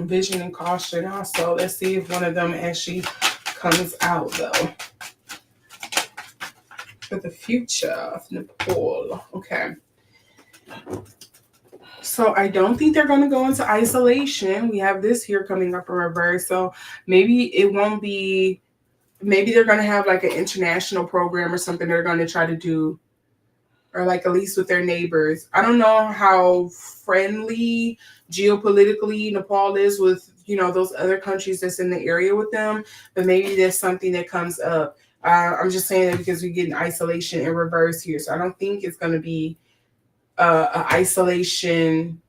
Vision and caution also. Let's see if one of them actually comes out though. For the future of Nepal. Okay. So I don't think they're going to go into isolation. We have this here coming up in reverse. So maybe it won't be, maybe they're going to have like an international program or something they're going to try to do, or like at least with their neighbors. I don't know how friendly geopolitically Nepal is with, those other countries that's in the area with them, but maybe there's something that comes up. I'm just saying that because we get an isolation in reverse here. So I don't think it's going to be an isolation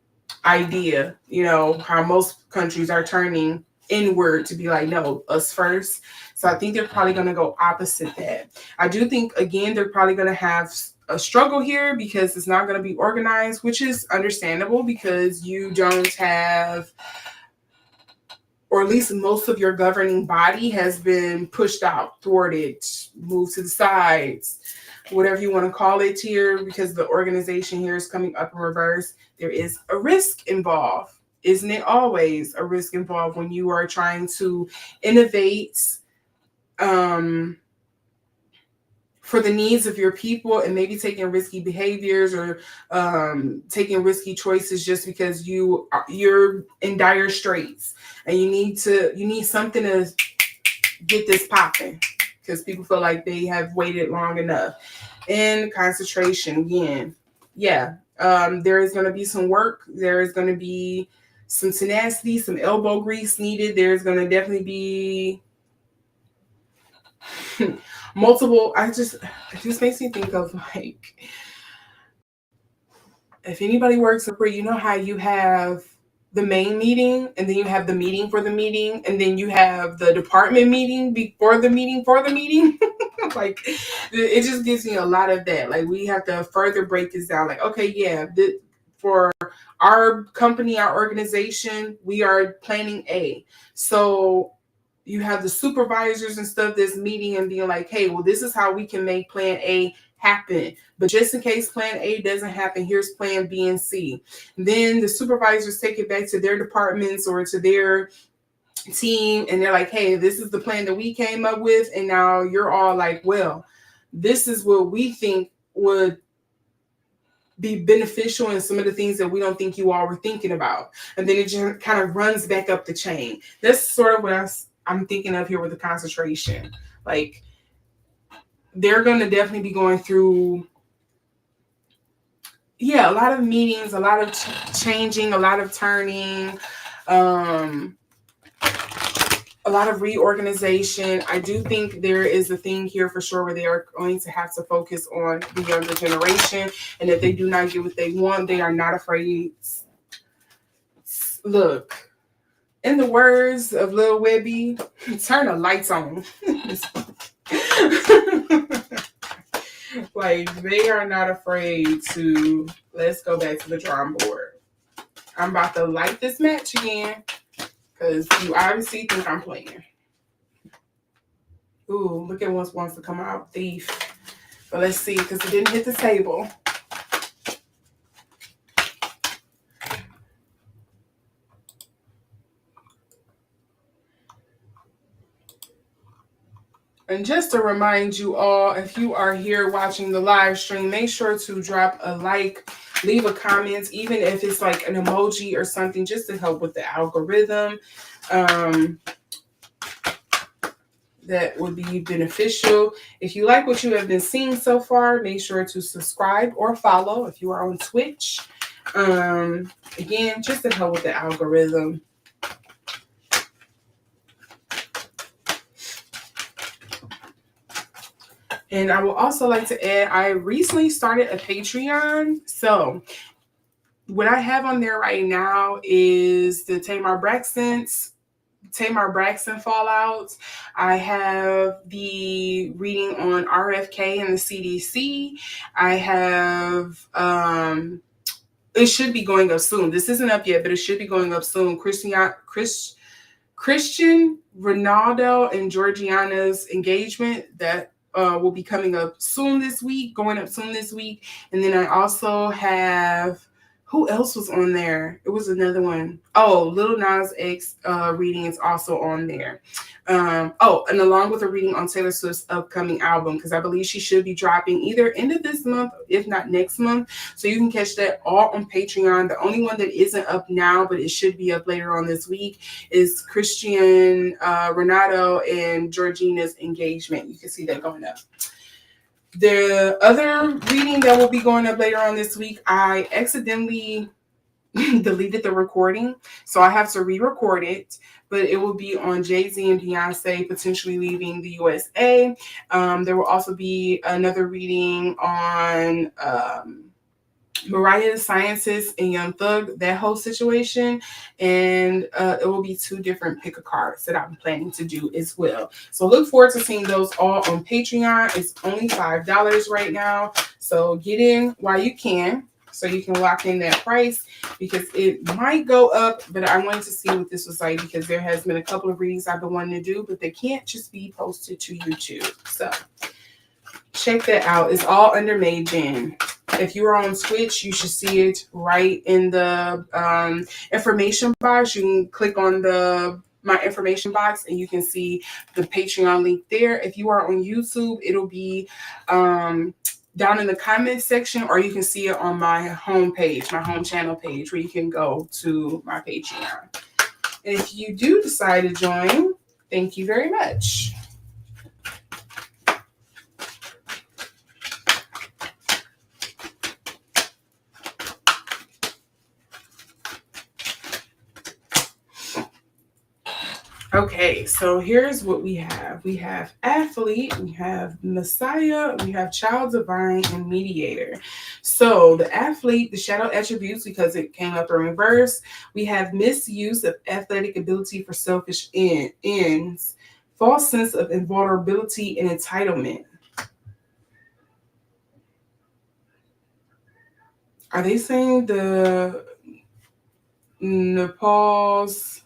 idea, how most countries are turning inward to be like, no, us first. So I think they're probably going to go opposite that. I do think, again, they're probably going to have a struggle here because it's not going to be organized, which is understandable because you don't have, or at least most of your governing body has been pushed out, thwarted, moved to the sides, whatever you want to call it here, because the organization here is coming up in reverse. There is a risk involved. Isn't it always a risk involved when you are trying to innovate for the needs of your people and maybe taking risky behaviors or taking risky choices just because you're in dire straits and you need something to get this popping because people feel like they have waited long enough. And concentration again. Yeah. There is going to be some work. There is going to be some tenacity, some elbow grease needed. There's going to definitely be multiple. It just makes me think of like, if anybody works for, how you have the main meeting and then you have the meeting for the meeting and then you have the department meeting before the meeting for the meeting. Like, it just gives me a lot of that. Like, we have to further break this down. Like, okay, yeah, for our company, our organization, we are planning A. So you have the supervisors and stuff that's meeting and being like, hey, well, this is how we can make plan A happen. But just in case plan A doesn't happen, here's plan B and C. And then the supervisors take it back to their departments or to their team and they're like, hey, this is the plan that we came up with. And now you're all like, well, this is what we think would be beneficial in some of the things that we don't think you all were thinking about. And then it just kind of runs back up the chain. That's sort of what I'm thinking of here with the concentration. Like, they're going to definitely be going through, a lot of meetings, a lot of changing, a lot of turning, a lot of reorganization. I do think there is a thing here for sure where they are going to have to focus on the younger generation. And if they do not get what they want, they are not afraid. Look, in the words of Lil Webby, turn the lights on. Like, they are not afraid to, let's go back to the drawing board. I'm about to light this match again. Because you obviously think I'm playing. Ooh, look at what wants to come out. Thief. But let's see, because it didn't hit the table. And just to remind you all, if you are here watching the live stream, make sure to drop a like, leave a comment, even if it's like an emoji or something, just to help with the algorithm. That would be beneficial. If you like what you have been seeing so far, make sure to subscribe or follow if you are on Twitch. Again, just to help with the algorithm. And I would also like to add, I recently started a Patreon. So what I have on there right now is the Tamar Braxton fallout. I have the reading on RFK and the CDC. I have, it should be going up soon. This isn't up yet, but it should be going up soon. Christian Ronaldo and Georgiana's engagement that will be coming up soon this week, going up soon this week. And then I also have, who else was on there? It was another one. Oh, Lil Nas X reading is also on there. And along with a reading on Taylor Swift's upcoming album, because I believe she should be dropping either end of this month, if not next month. So you can catch that all on Patreon. The only one that isn't up now, but it should be up later on this week, is Christian Renato and Georgina's engagement. You can see that going up. The other reading that will be going up later on this week, I accidentally deleted the recording, so I have to re-record it. But it will be on Jay-Z and Beyonce potentially leaving the USA. There will also be another reading on Mariah the Scientist and Young Thug, that whole situation. And it will be 2 different pick a cards that I'm planning to do as well. So look forward to seeing those all on Patreon. It's only $5 right now. So get in while you can, so you can lock in that price, because it might go up, but I wanted to see what this was like, because there has been a couple of readings I've been wanting to do, but they can't just be posted to YouTube. So check that out. It's all under Made Gen. If you are on Twitch, you should see it right in the information box. You can click on my information box and you can see the Patreon link there. If you are on YouTube, it'll be down in the comment section, or you can see it on my home page, my home channel page, where you can go to my Patreon. And if you do decide to join, thank you very much. Okay, so here's what we have. We have Athlete, we have Messiah, we have Child Divine, and Mediator. So the Athlete, the shadow attributes, because it came up in reverse. We have misuse of athletic ability for selfish ends, false sense of invulnerability and entitlement. Are they saying the Nepal's...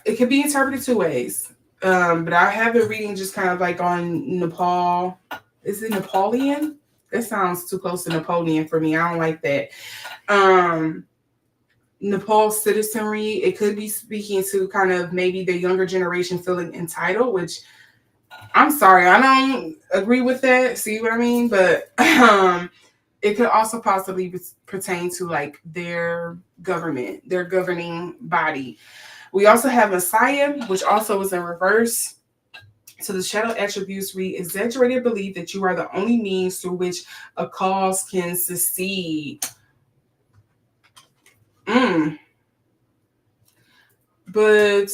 It could be interpreted 2 ways, but I have it reading just kind of like on Nepal. Is it Napoleon? That sounds too close to Napoleon for me. I don't like that. Nepal citizenry. It could be speaking to kind of maybe the younger generation feeling entitled, which I'm sorry, I don't agree with that. See what I mean? But it could also possibly pertain to like their government, their governing body. We also have Messiah, which also is in reverse. So the shadow attributes read exaggerated belief that you are the only means through which a cause can succeed. But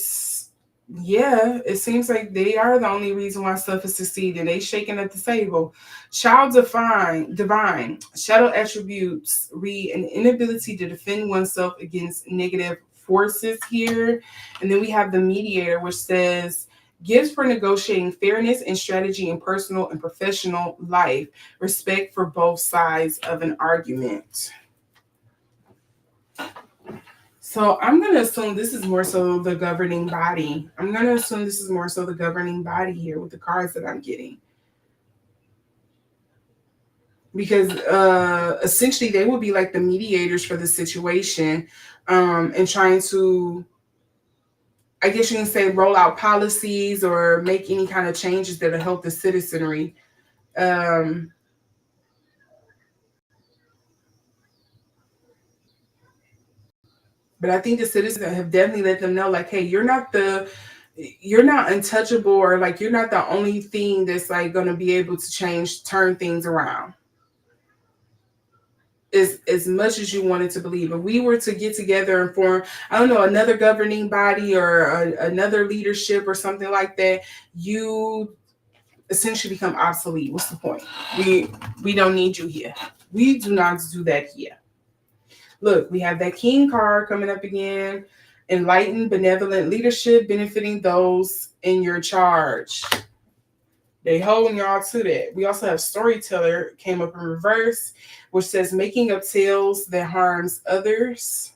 yeah, it seems like they are the only reason why stuff is succeeding. They shaking at the table. Child divine. Shadow attributes read an inability to defend oneself against negative forces here. And then we have the Mediator, which says gifts for negotiating fairness and strategy in personal and professional life, respect for both sides of an argument. So I'm going to assume this is more so the governing body. Here with the cards that I'm getting. Because essentially they will be like the mediators for the situation, and trying to, I guess you can say, roll out policies or make any kind of changes that'll help the citizenry. But I think the citizens have definitely let them know, like, hey, you're not untouchable, or like you're not the only thing that's like going to be able to turn things around. As much as you wanted to believe. If we were to get together and form, I don't know, another governing body or another leadership or something like that, you essentially become obsolete. What's the point? We don't need you here. We do not do that here. Look, we have that King card coming up again. Enlightened, benevolent leadership benefiting those in your charge. They holding y'all to that. We also have Storyteller, came up in reverse, which says making up tales that harms others.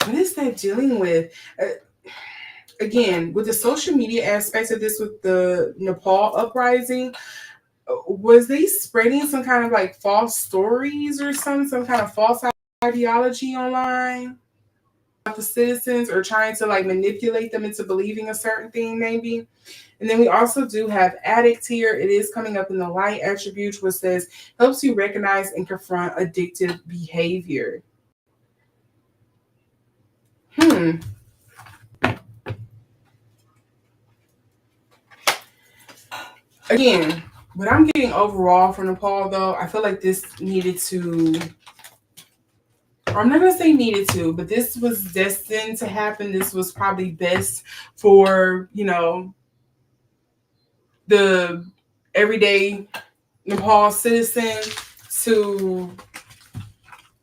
What is that dealing with? Again, with the social media aspects of this, with the Nepal uprising, was they spreading some kind of like false stories or some kind of false ideology online about the citizens, or trying to like manipulate them into believing a certain thing maybe? And then we also do have Addict here. It is coming up in the light attribute, which says helps you recognize and confront addictive behavior. Again, What I'm getting overall from Nepal, though, I feel like this needed to, or I'm not going to say needed to, but this was destined to happen. This was probably best for, the everyday Nepal citizen to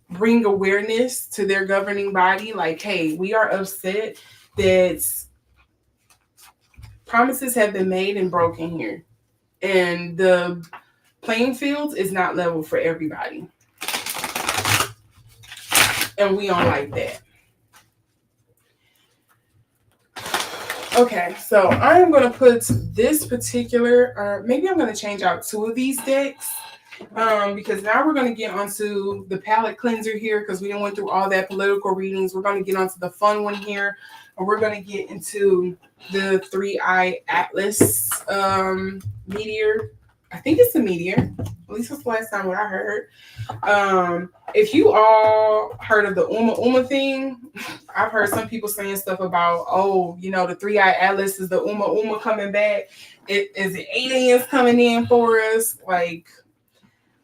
bring awareness to their governing body. Like, hey, we are upset that promises have been made and broken here. And the playing field is not level for everybody. And we don't like that. Okay, so I'm going to put this particular, maybe I'm going to change out 2 of these decks. Because now we're going to get onto the palette cleanser here, because we didn't went through all that political readings. We're going to get onto the fun one here, and we're going to get into the 3-eye Atlas meteor. I think it's a meteor. At least that's the last time what I heard. If you all heard of the Uma thing, I've heard some people saying stuff about, the 3-eye Atlas is the Uma coming back. It is the aliens coming in for us. Like,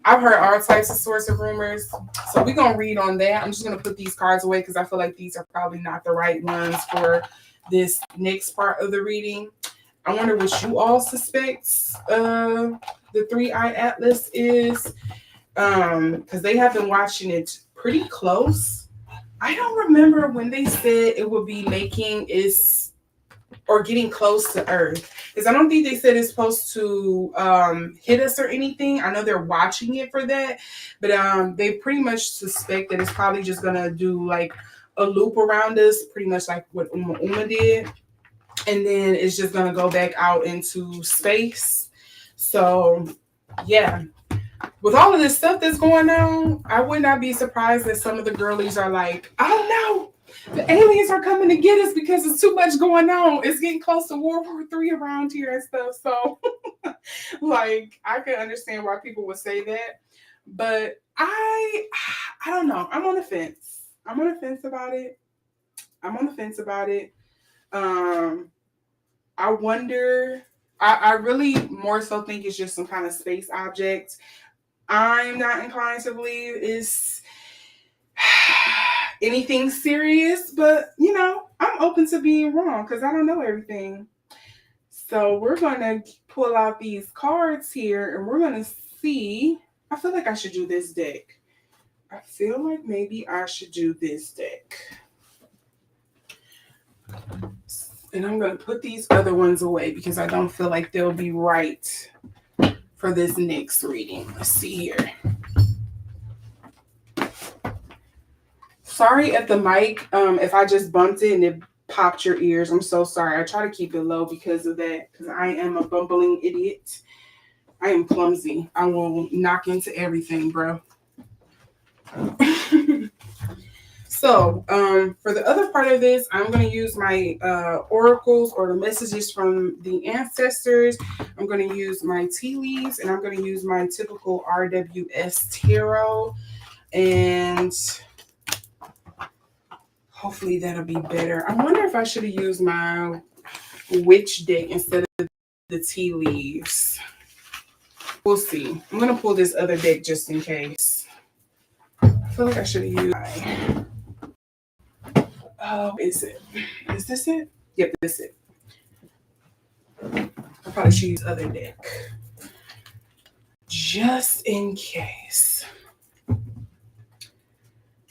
I've heard all types of sorts of rumors. So we're going to read on that. I'm just going to put these cards away because I feel like these are probably not the right ones for this next part of the reading. I wonder what you all suspect the 3-eye Atlas is, because they have been watching it pretty close. I don't remember when they said it would be making its or getting close to Earth, because I don't think they said it's supposed to hit us or anything. I know they're watching it for that, but they pretty much suspect that it's probably just gonna do like a loop around us, pretty much like what Uma did, and then it's just gonna go back out into space. So yeah, with all of this stuff that's going on, I would not be surprised that some of the girlies are like, oh no, the aliens are coming to get us because there's too much going on. It's getting close to World War III around here and stuff. So, like, I can understand why people would say that. But I don't know. I'm on the fence. I'm on the fence about it. I wonder. I really more so think it's just some kind of space object. I'm not inclined to believe it's anything serious, but I'm open to being wrong because I don't know everything. So we're going to pull out these cards here and we're going to see. I feel like I should do this deck. I feel like maybe I should do this deck. And I'm going to put these other ones away because I don't feel like they'll be right for this next reading. Let's see here. Sorry at the mic if I just bumped it and it popped your ears. I'm so sorry. I try to keep it low because of that, because I am a bumbling idiot. I am clumsy. I will knock into everything, bro. So for the other part of this, I'm going to use my oracles or the messages from the ancestors. I'm going to use my tea leaves, and I'm going to use my typical RWS tarot. And hopefully that'll be better. I wonder if I should have used my witch deck instead of the tea leaves. We'll see. I'm going to pull this other deck just in case. I feel like I should have used my... Oh, is it? Is this it? Yep, this is it. I probably should use other deck. Just in case.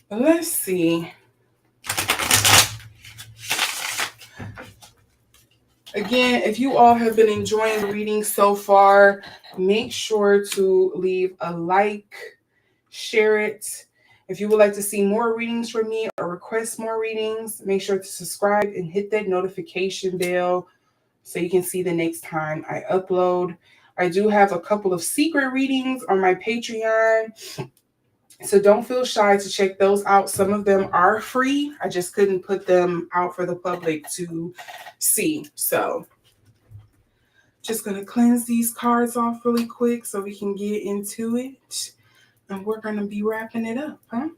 But let's see. Again, if you all have been enjoying the reading so far, make sure to leave a like, share it. If you would like to see more readings from me or request more readings, make sure to subscribe and hit that notification bell so you can see the next time I upload. I do have a couple of secret readings on my Patreon, so don't feel shy to check those out. Some of them are free. I just couldn't put them out for the public to see. So just going to cleanse these cards off really quick so we can get into it. And we're going to be wrapping it up, huh?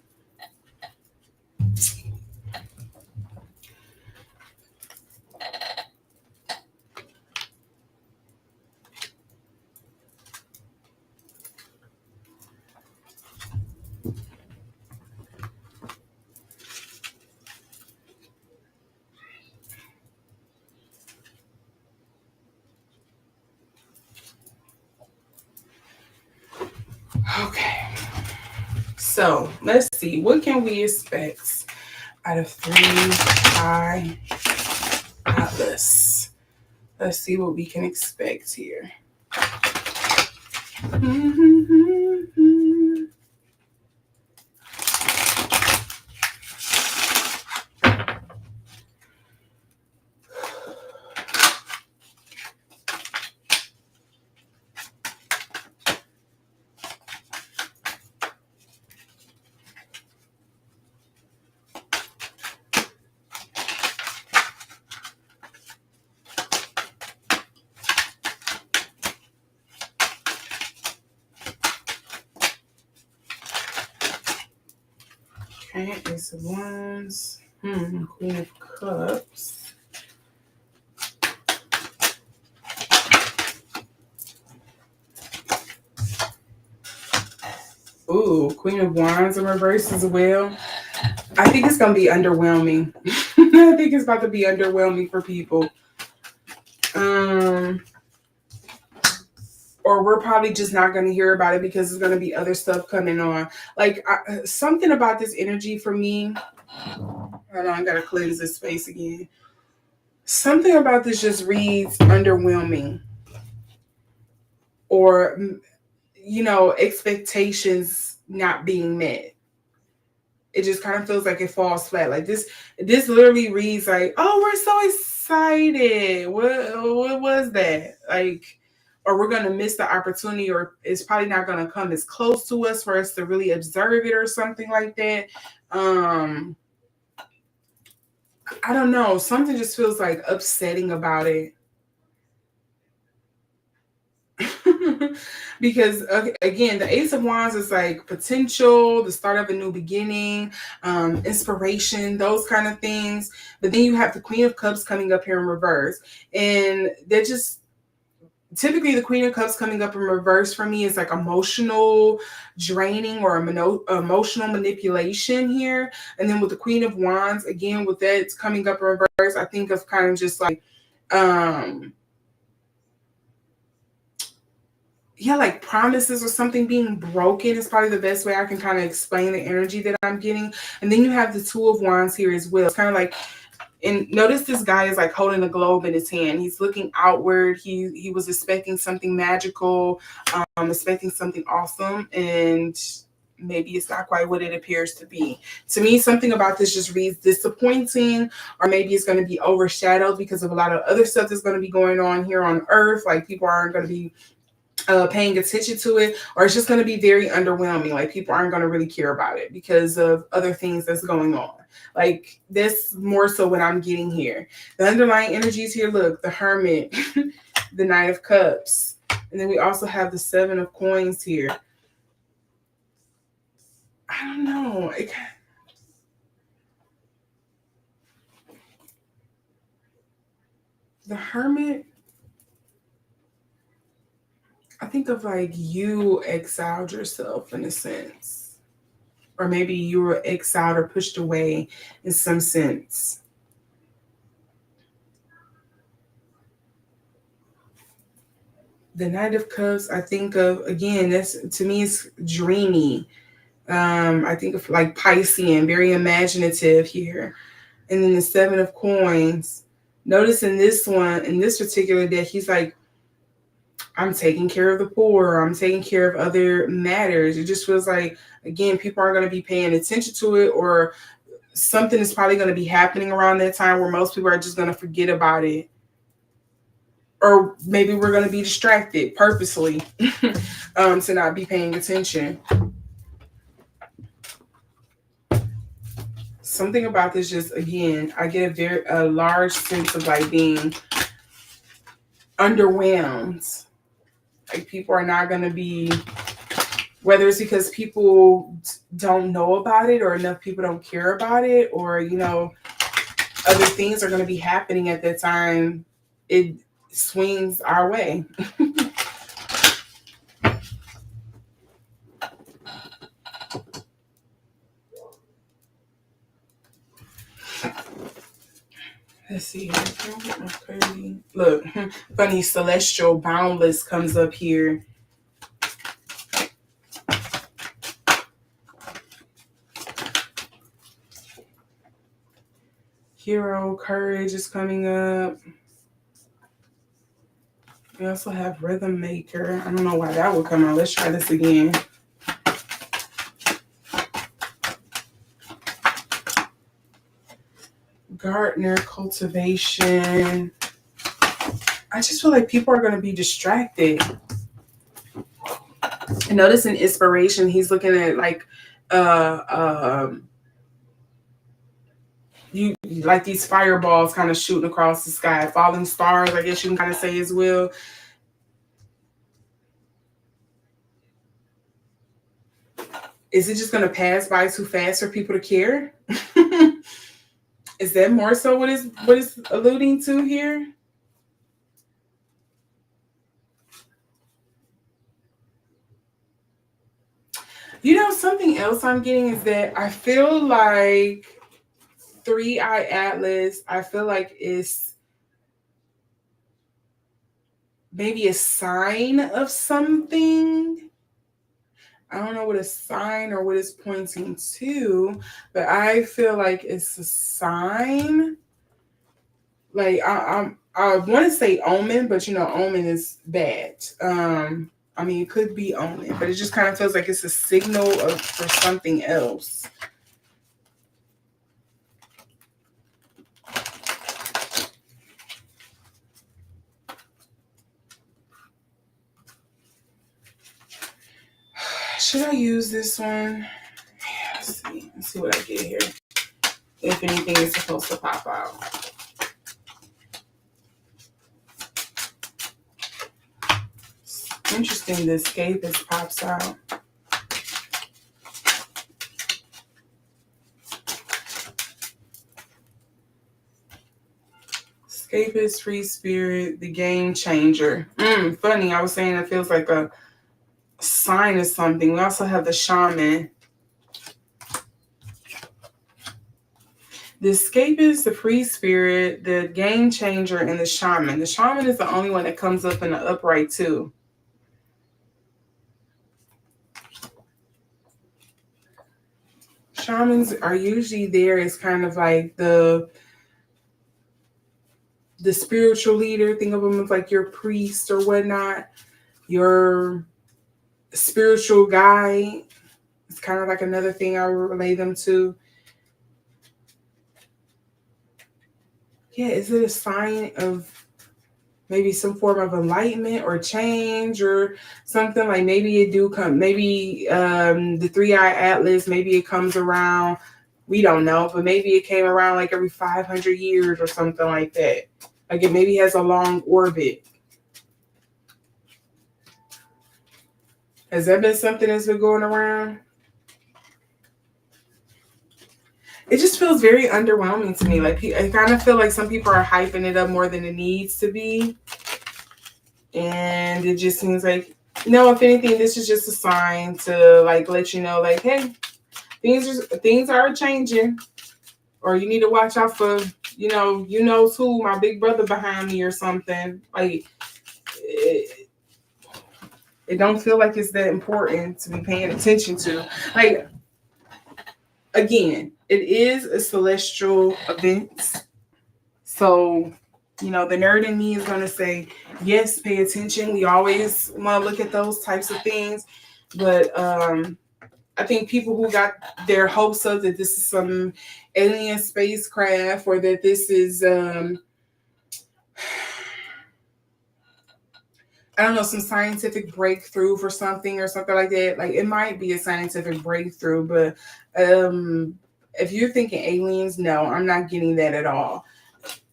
So let's see, what can we expect out of 3 high atlas? Let's see what we can expect here. Okay, Ace of Wands. Queen of Cups. Ooh, Queen of Wands in reverse as well. I think it's going to be underwhelming. I think it's about to be underwhelming for people. Or we're probably just not going to hear about it because there's going to be other stuff coming on. Like, something about this energy for me. Hold on, I got to cleanse this space again. Something about this just reads underwhelming. Or, you know, expectations not being met. It just kind of feels like it falls flat. Like this literally reads like, oh, we're so excited. What was that? Like, or we're going to miss the opportunity, or it's probably not going to come as close to us for us to really observe it or something like that. I don't know. Something just feels like upsetting about it. Because again, the Ace of Wands is like potential, the start of a new beginning, inspiration, those kind of things. But then you have the Queen of Cups coming up here in reverse, and they're just typically the Queen of Cups coming up in reverse for me is like emotional draining or emotional manipulation here. And then with the Queen of Wands, again, with that it's coming up in reverse, I think of kind of just like like promises or something being broken is probably the best way I can kind of explain the energy that I'm getting. And then you have the Two of Wands here as well. It's kind of like, and notice this guy is like holding a globe in his hand. He's looking outward. He was expecting something magical, expecting something awesome, and maybe it's not quite what it appears to be. To me, something about this just reads disappointing, or maybe it's going to be overshadowed because of a lot of other stuff that's going to be going on here on Earth. Like people aren't going to be paying attention to it, or it's just going to be very underwhelming. Like people aren't going to really care about it because of other things that's going on. Like this more so what I'm getting here. The underlying energies here, look, the Hermit, the Knight of Cups, and then we also have the Seven of Coins here. I don't know. The Hermit, I think of like you exiled yourself in a sense, or maybe you were exiled or pushed away in some sense. The Knight of Cups, I think of, again, that's to me it's dreamy. I think of like Piscean, very imaginative here. And then the Seven of Coins. Notice in this one, in this particular deck, he's like, I'm taking care of the poor. I'm taking care of other matters. It just feels like, again, people aren't going to be paying attention to it, or something is probably going to be happening around that time where most people are just going to forget about it. Or maybe we're going to be distracted purposely to not be paying attention. Something about this just, again, I get a large sense of like being underwhelmed. Like people are not going to be, whether it's because people don't know about it or enough people don't care about it, or, you know, other things are going to be happening at that time. It swings our way. Let's see. Look, funny, celestial boundless comes up here. Hero, courage is coming up. We also have rhythm maker. I don't know why that would come out. Let's try this again. Gardener, cultivation. I just feel like people are going to be distracted. And notice in inspiration, he's looking at like you like these fireballs kind of shooting across the sky, falling stars, I guess you can kind of say as well. Is it just going to pass by too fast for people to care? Is that more so what is alluding to here? You know, something else I'm getting is that I feel like Three-Eye Atlas, I feel like it's maybe a sign of something. I don't know what a sign or what it's pointing to, but I feel like it's a sign. Like I want to say omen, but you know, omen is bad. I mean, it could be omen, but it just kind of feels like it's a signal for something else. Should I use this one? Let's see what I get here. If anything is supposed to pop out. Interesting, the escapist pops out. Escapist, free spirit, the game changer. Funny, I was saying it feels like a sign of something. We also have the shaman. The escapist, the free spirit, the game changer, and the shaman. The shaman is the only one that comes up in the upright too. Shamans are usually there as kind of like the spiritual leader. Think of them as like your priest or whatnot, your spiritual guide. It's kind of like another thing I would relate them to. Yeah, is it a sign of maybe some form of enlightenment or change or something? Like maybe it do come, maybe the Three-Eye Atlas, maybe it comes around, we don't know, but maybe it came around like every 500 years or something like that. Like it maybe has a long orbit. Has that been something that's been going around? It just feels very underwhelming to me. Like I kind of feel like some people are hyping it up more than it needs to be. And it just seems like, no, if anything, this is just a sign to like let you know, like, hey, things are changing, or you need to watch out for, you know who, my big brother behind me or something. Like it don't feel like it's that important to be paying attention to. Like again, it is a celestial event, so the nerd in me is going to say, yes, pay attention. We always want to look at those types of things. But I think people who got their hopes up that this is some alien spacecraft, or that this is, I don't know, some scientific breakthrough for something or something like that. Like it might be a scientific breakthrough, but if you're thinking aliens, no, I'm not getting that at all.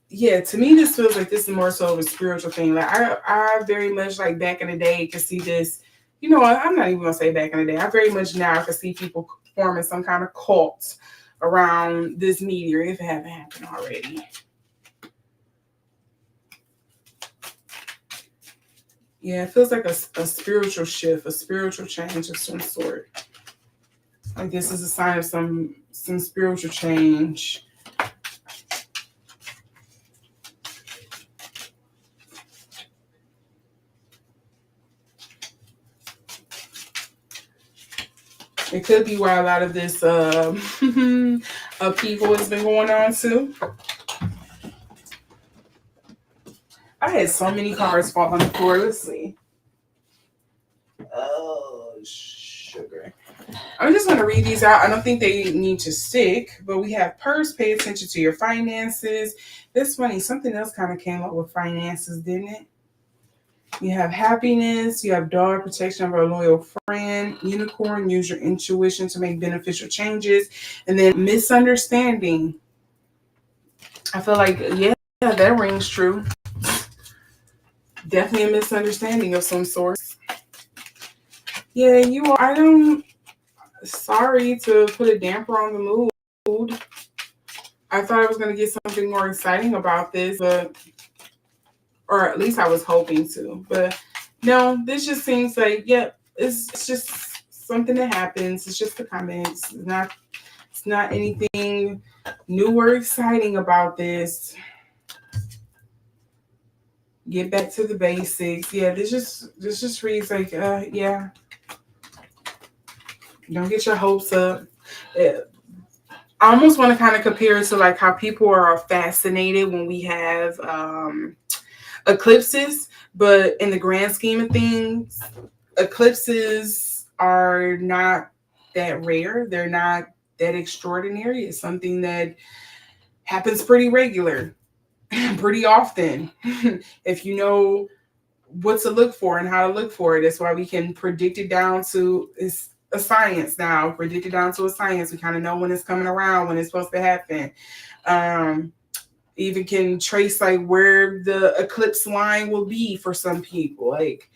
Yeah, to me, this feels like this is more so of a spiritual thing. Like I very much like back in the day could see this. You know what? I'm not even gonna say back in the day. I very much now could see people forming some kind of cult around this meteor if it haven't happened already. Yeah, it feels like a spiritual shift, a spiritual change of some sort. Like this is a sign of some spiritual change. It could be why a lot of this upheaval has been going on too. had so many cards fall on the floor. Let's see. Oh, sugar. I'm just going to read these out. I don't think they need to stick, but we have purse, pay attention to your finances. That's funny. Something else kind of came up with finances, didn't it? You have happiness. You have dog, protection of a loyal friend. Unicorn, use your intuition to make beneficial changes. And then misunderstanding. I feel like, yeah, that rings true. Definitely a misunderstanding of some sort. Yeah, you are. I don't. Sorry to put a damper on the mood. I thought I was going to get something more exciting about this, but, or at least I was hoping to. But no, this just seems like, yep, it's just something that happens. It's just the comments. It's not anything new or exciting about this. Get back to the basics. Yeah, this just reads like, yeah. Don't get your hopes up. I almost want to kind of compare it to like how people are fascinated when we have eclipses, but in the grand scheme of things, eclipses are not that rare. They're not that extraordinary. It's something that happens pretty regular, pretty often. If you know what to look for and how to look for it, that's why we can predict it down to a science now, predicted down to a science. We kind of know when it's coming around, when it's supposed to happen. Even can trace like where the eclipse line will be for some people. Like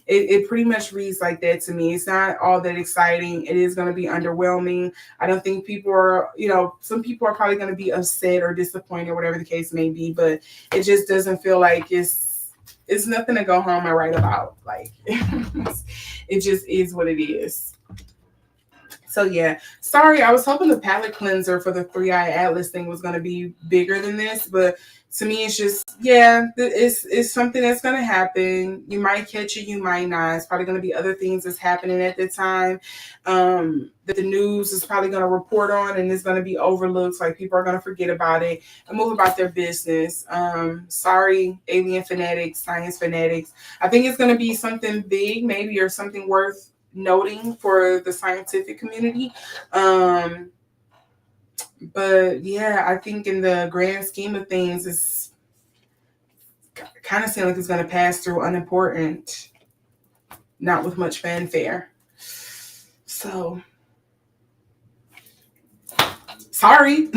it pretty much reads like that to me. It's not all that exciting. It is going to be underwhelming. I don't think people are, some people are probably going to be upset or disappointed, whatever the case may be, but it just doesn't feel like it's nothing to go home and write about. Like it just is what it is. So yeah, sorry, I was hoping the palette cleanser for the 3-Eye Atlas thing was going to be bigger than this, but to me it's just, yeah, it's something that's going to happen. You might catch it, you might not. It's probably going to be other things that's happening at the time that the news is probably going to report on, and it's going to be overlooked. Like people are going to forget about it and move about their business. Sorry, alien fanatics, science fanatics. I think it's going to be something big maybe, or something worth noting for the scientific community. But yeah, I think in the grand scheme of things, it's kind of seems like it's going to pass through unimportant, not with much fanfare. So, sorry.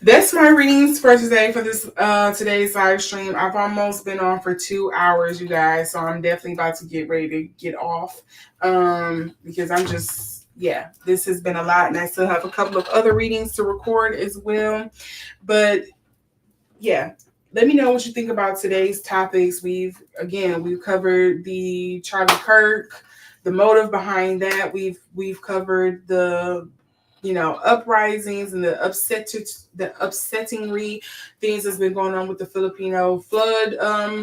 That's my readings for today for this today's live stream. I've almost been on for 2 hours, you guys, so I'm definitely about to get ready to get off because I'm just, yeah, this has been a lot, and I still have a couple of other readings to record as well. But yeah, let me know what you think about today's topics. We've covered the Charlie Kirk, the motive behind that. We've covered the uprisings and the upsetting things that's been going on with the Filipino flood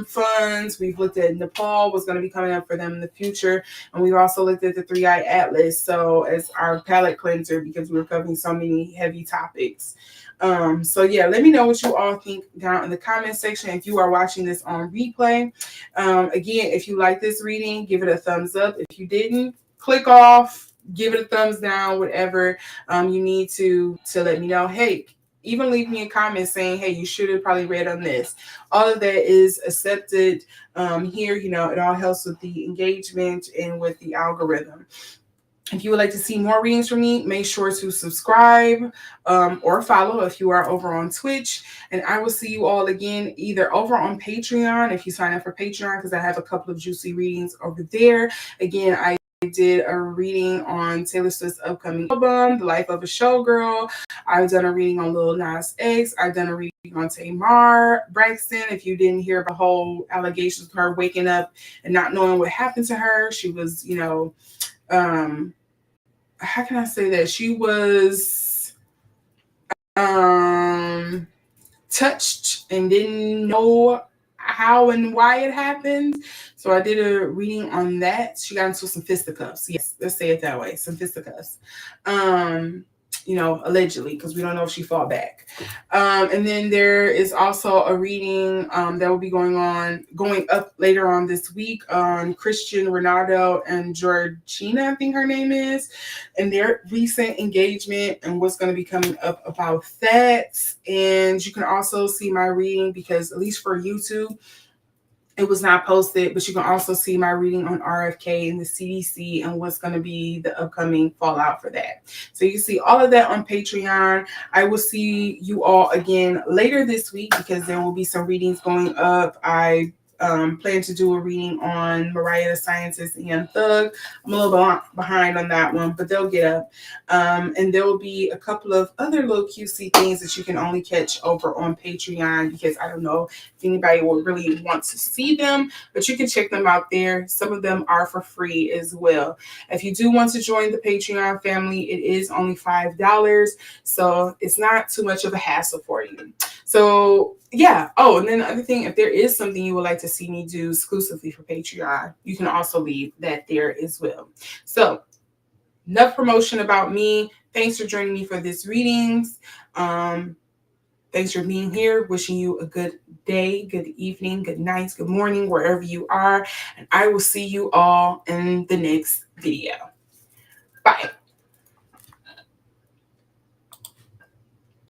funds. We've looked at Nepal, what's going to be coming up for them in the future. And we've also looked at the 3-Eye Atlas, so as our palette cleanser, because we were covering so many heavy topics. So yeah, let me know what you all think down in the comment section if you are watching this on replay. Again, if you like this reading, give it a thumbs up. If you didn't, click off, give it a thumbs down, whatever you need to let me know. Hey, even leave me a comment saying, hey, you should have probably read on this. All of that is accepted here. It all helps with the engagement and with the algorithm. If you would like to see more readings from me, make sure to subscribe or follow if you are over on Twitch. And I will see you all again either over on Patreon if you sign up for Patreon, because I have a couple of juicy readings over there. Again, I did a reading on Taylor Swift's upcoming album, The Life of a Showgirl. I've done a reading on Lil Nas X. I've done a reading on Tamar Braxton. If you didn't hear the whole allegations of her waking up and not knowing what happened to her, she was, how can I say that? She was touched and didn't know how and why it happened. So I did a reading on that. She got into some fisticuffs. Yes, let's say it that way. Some fisticuffs. allegedly, because we don't know if she fought back. And then there is also a reading that will be going up later on this week on Christian Ronaldo and Georgina, I think her name is, and their recent engagement and what's going to be coming up about that. And you can also see my reading, because at least for YouTube, it was not posted, but you can also see my reading on RFK and the CDC and what's going to be the upcoming fallout for that. So you can see all of that on Patreon. I will see you all again later this week, because there will be some readings going up. I plan to do a reading on Mariah the Scientist and Young Thug. I'm a little behind on that one, but they'll get up. And there will be a couple of other little cutesy things that you can only catch over on Patreon, because I don't know if anybody will really want to see them, but you can check them out there. Some of them are for free as well. If you do want to join the Patreon family, it is only $5, so it's not too much of a hassle for you. So yeah. Oh, and then the other thing, if there is something you would like to see me do exclusively for Patreon, you can also leave that there as well. So enough promotion about me. Thanks for joining me for this readings. Thanks for being here. Wishing you a good day, good evening, good night, good morning, wherever you are. And I will see you all in the next video. Bye.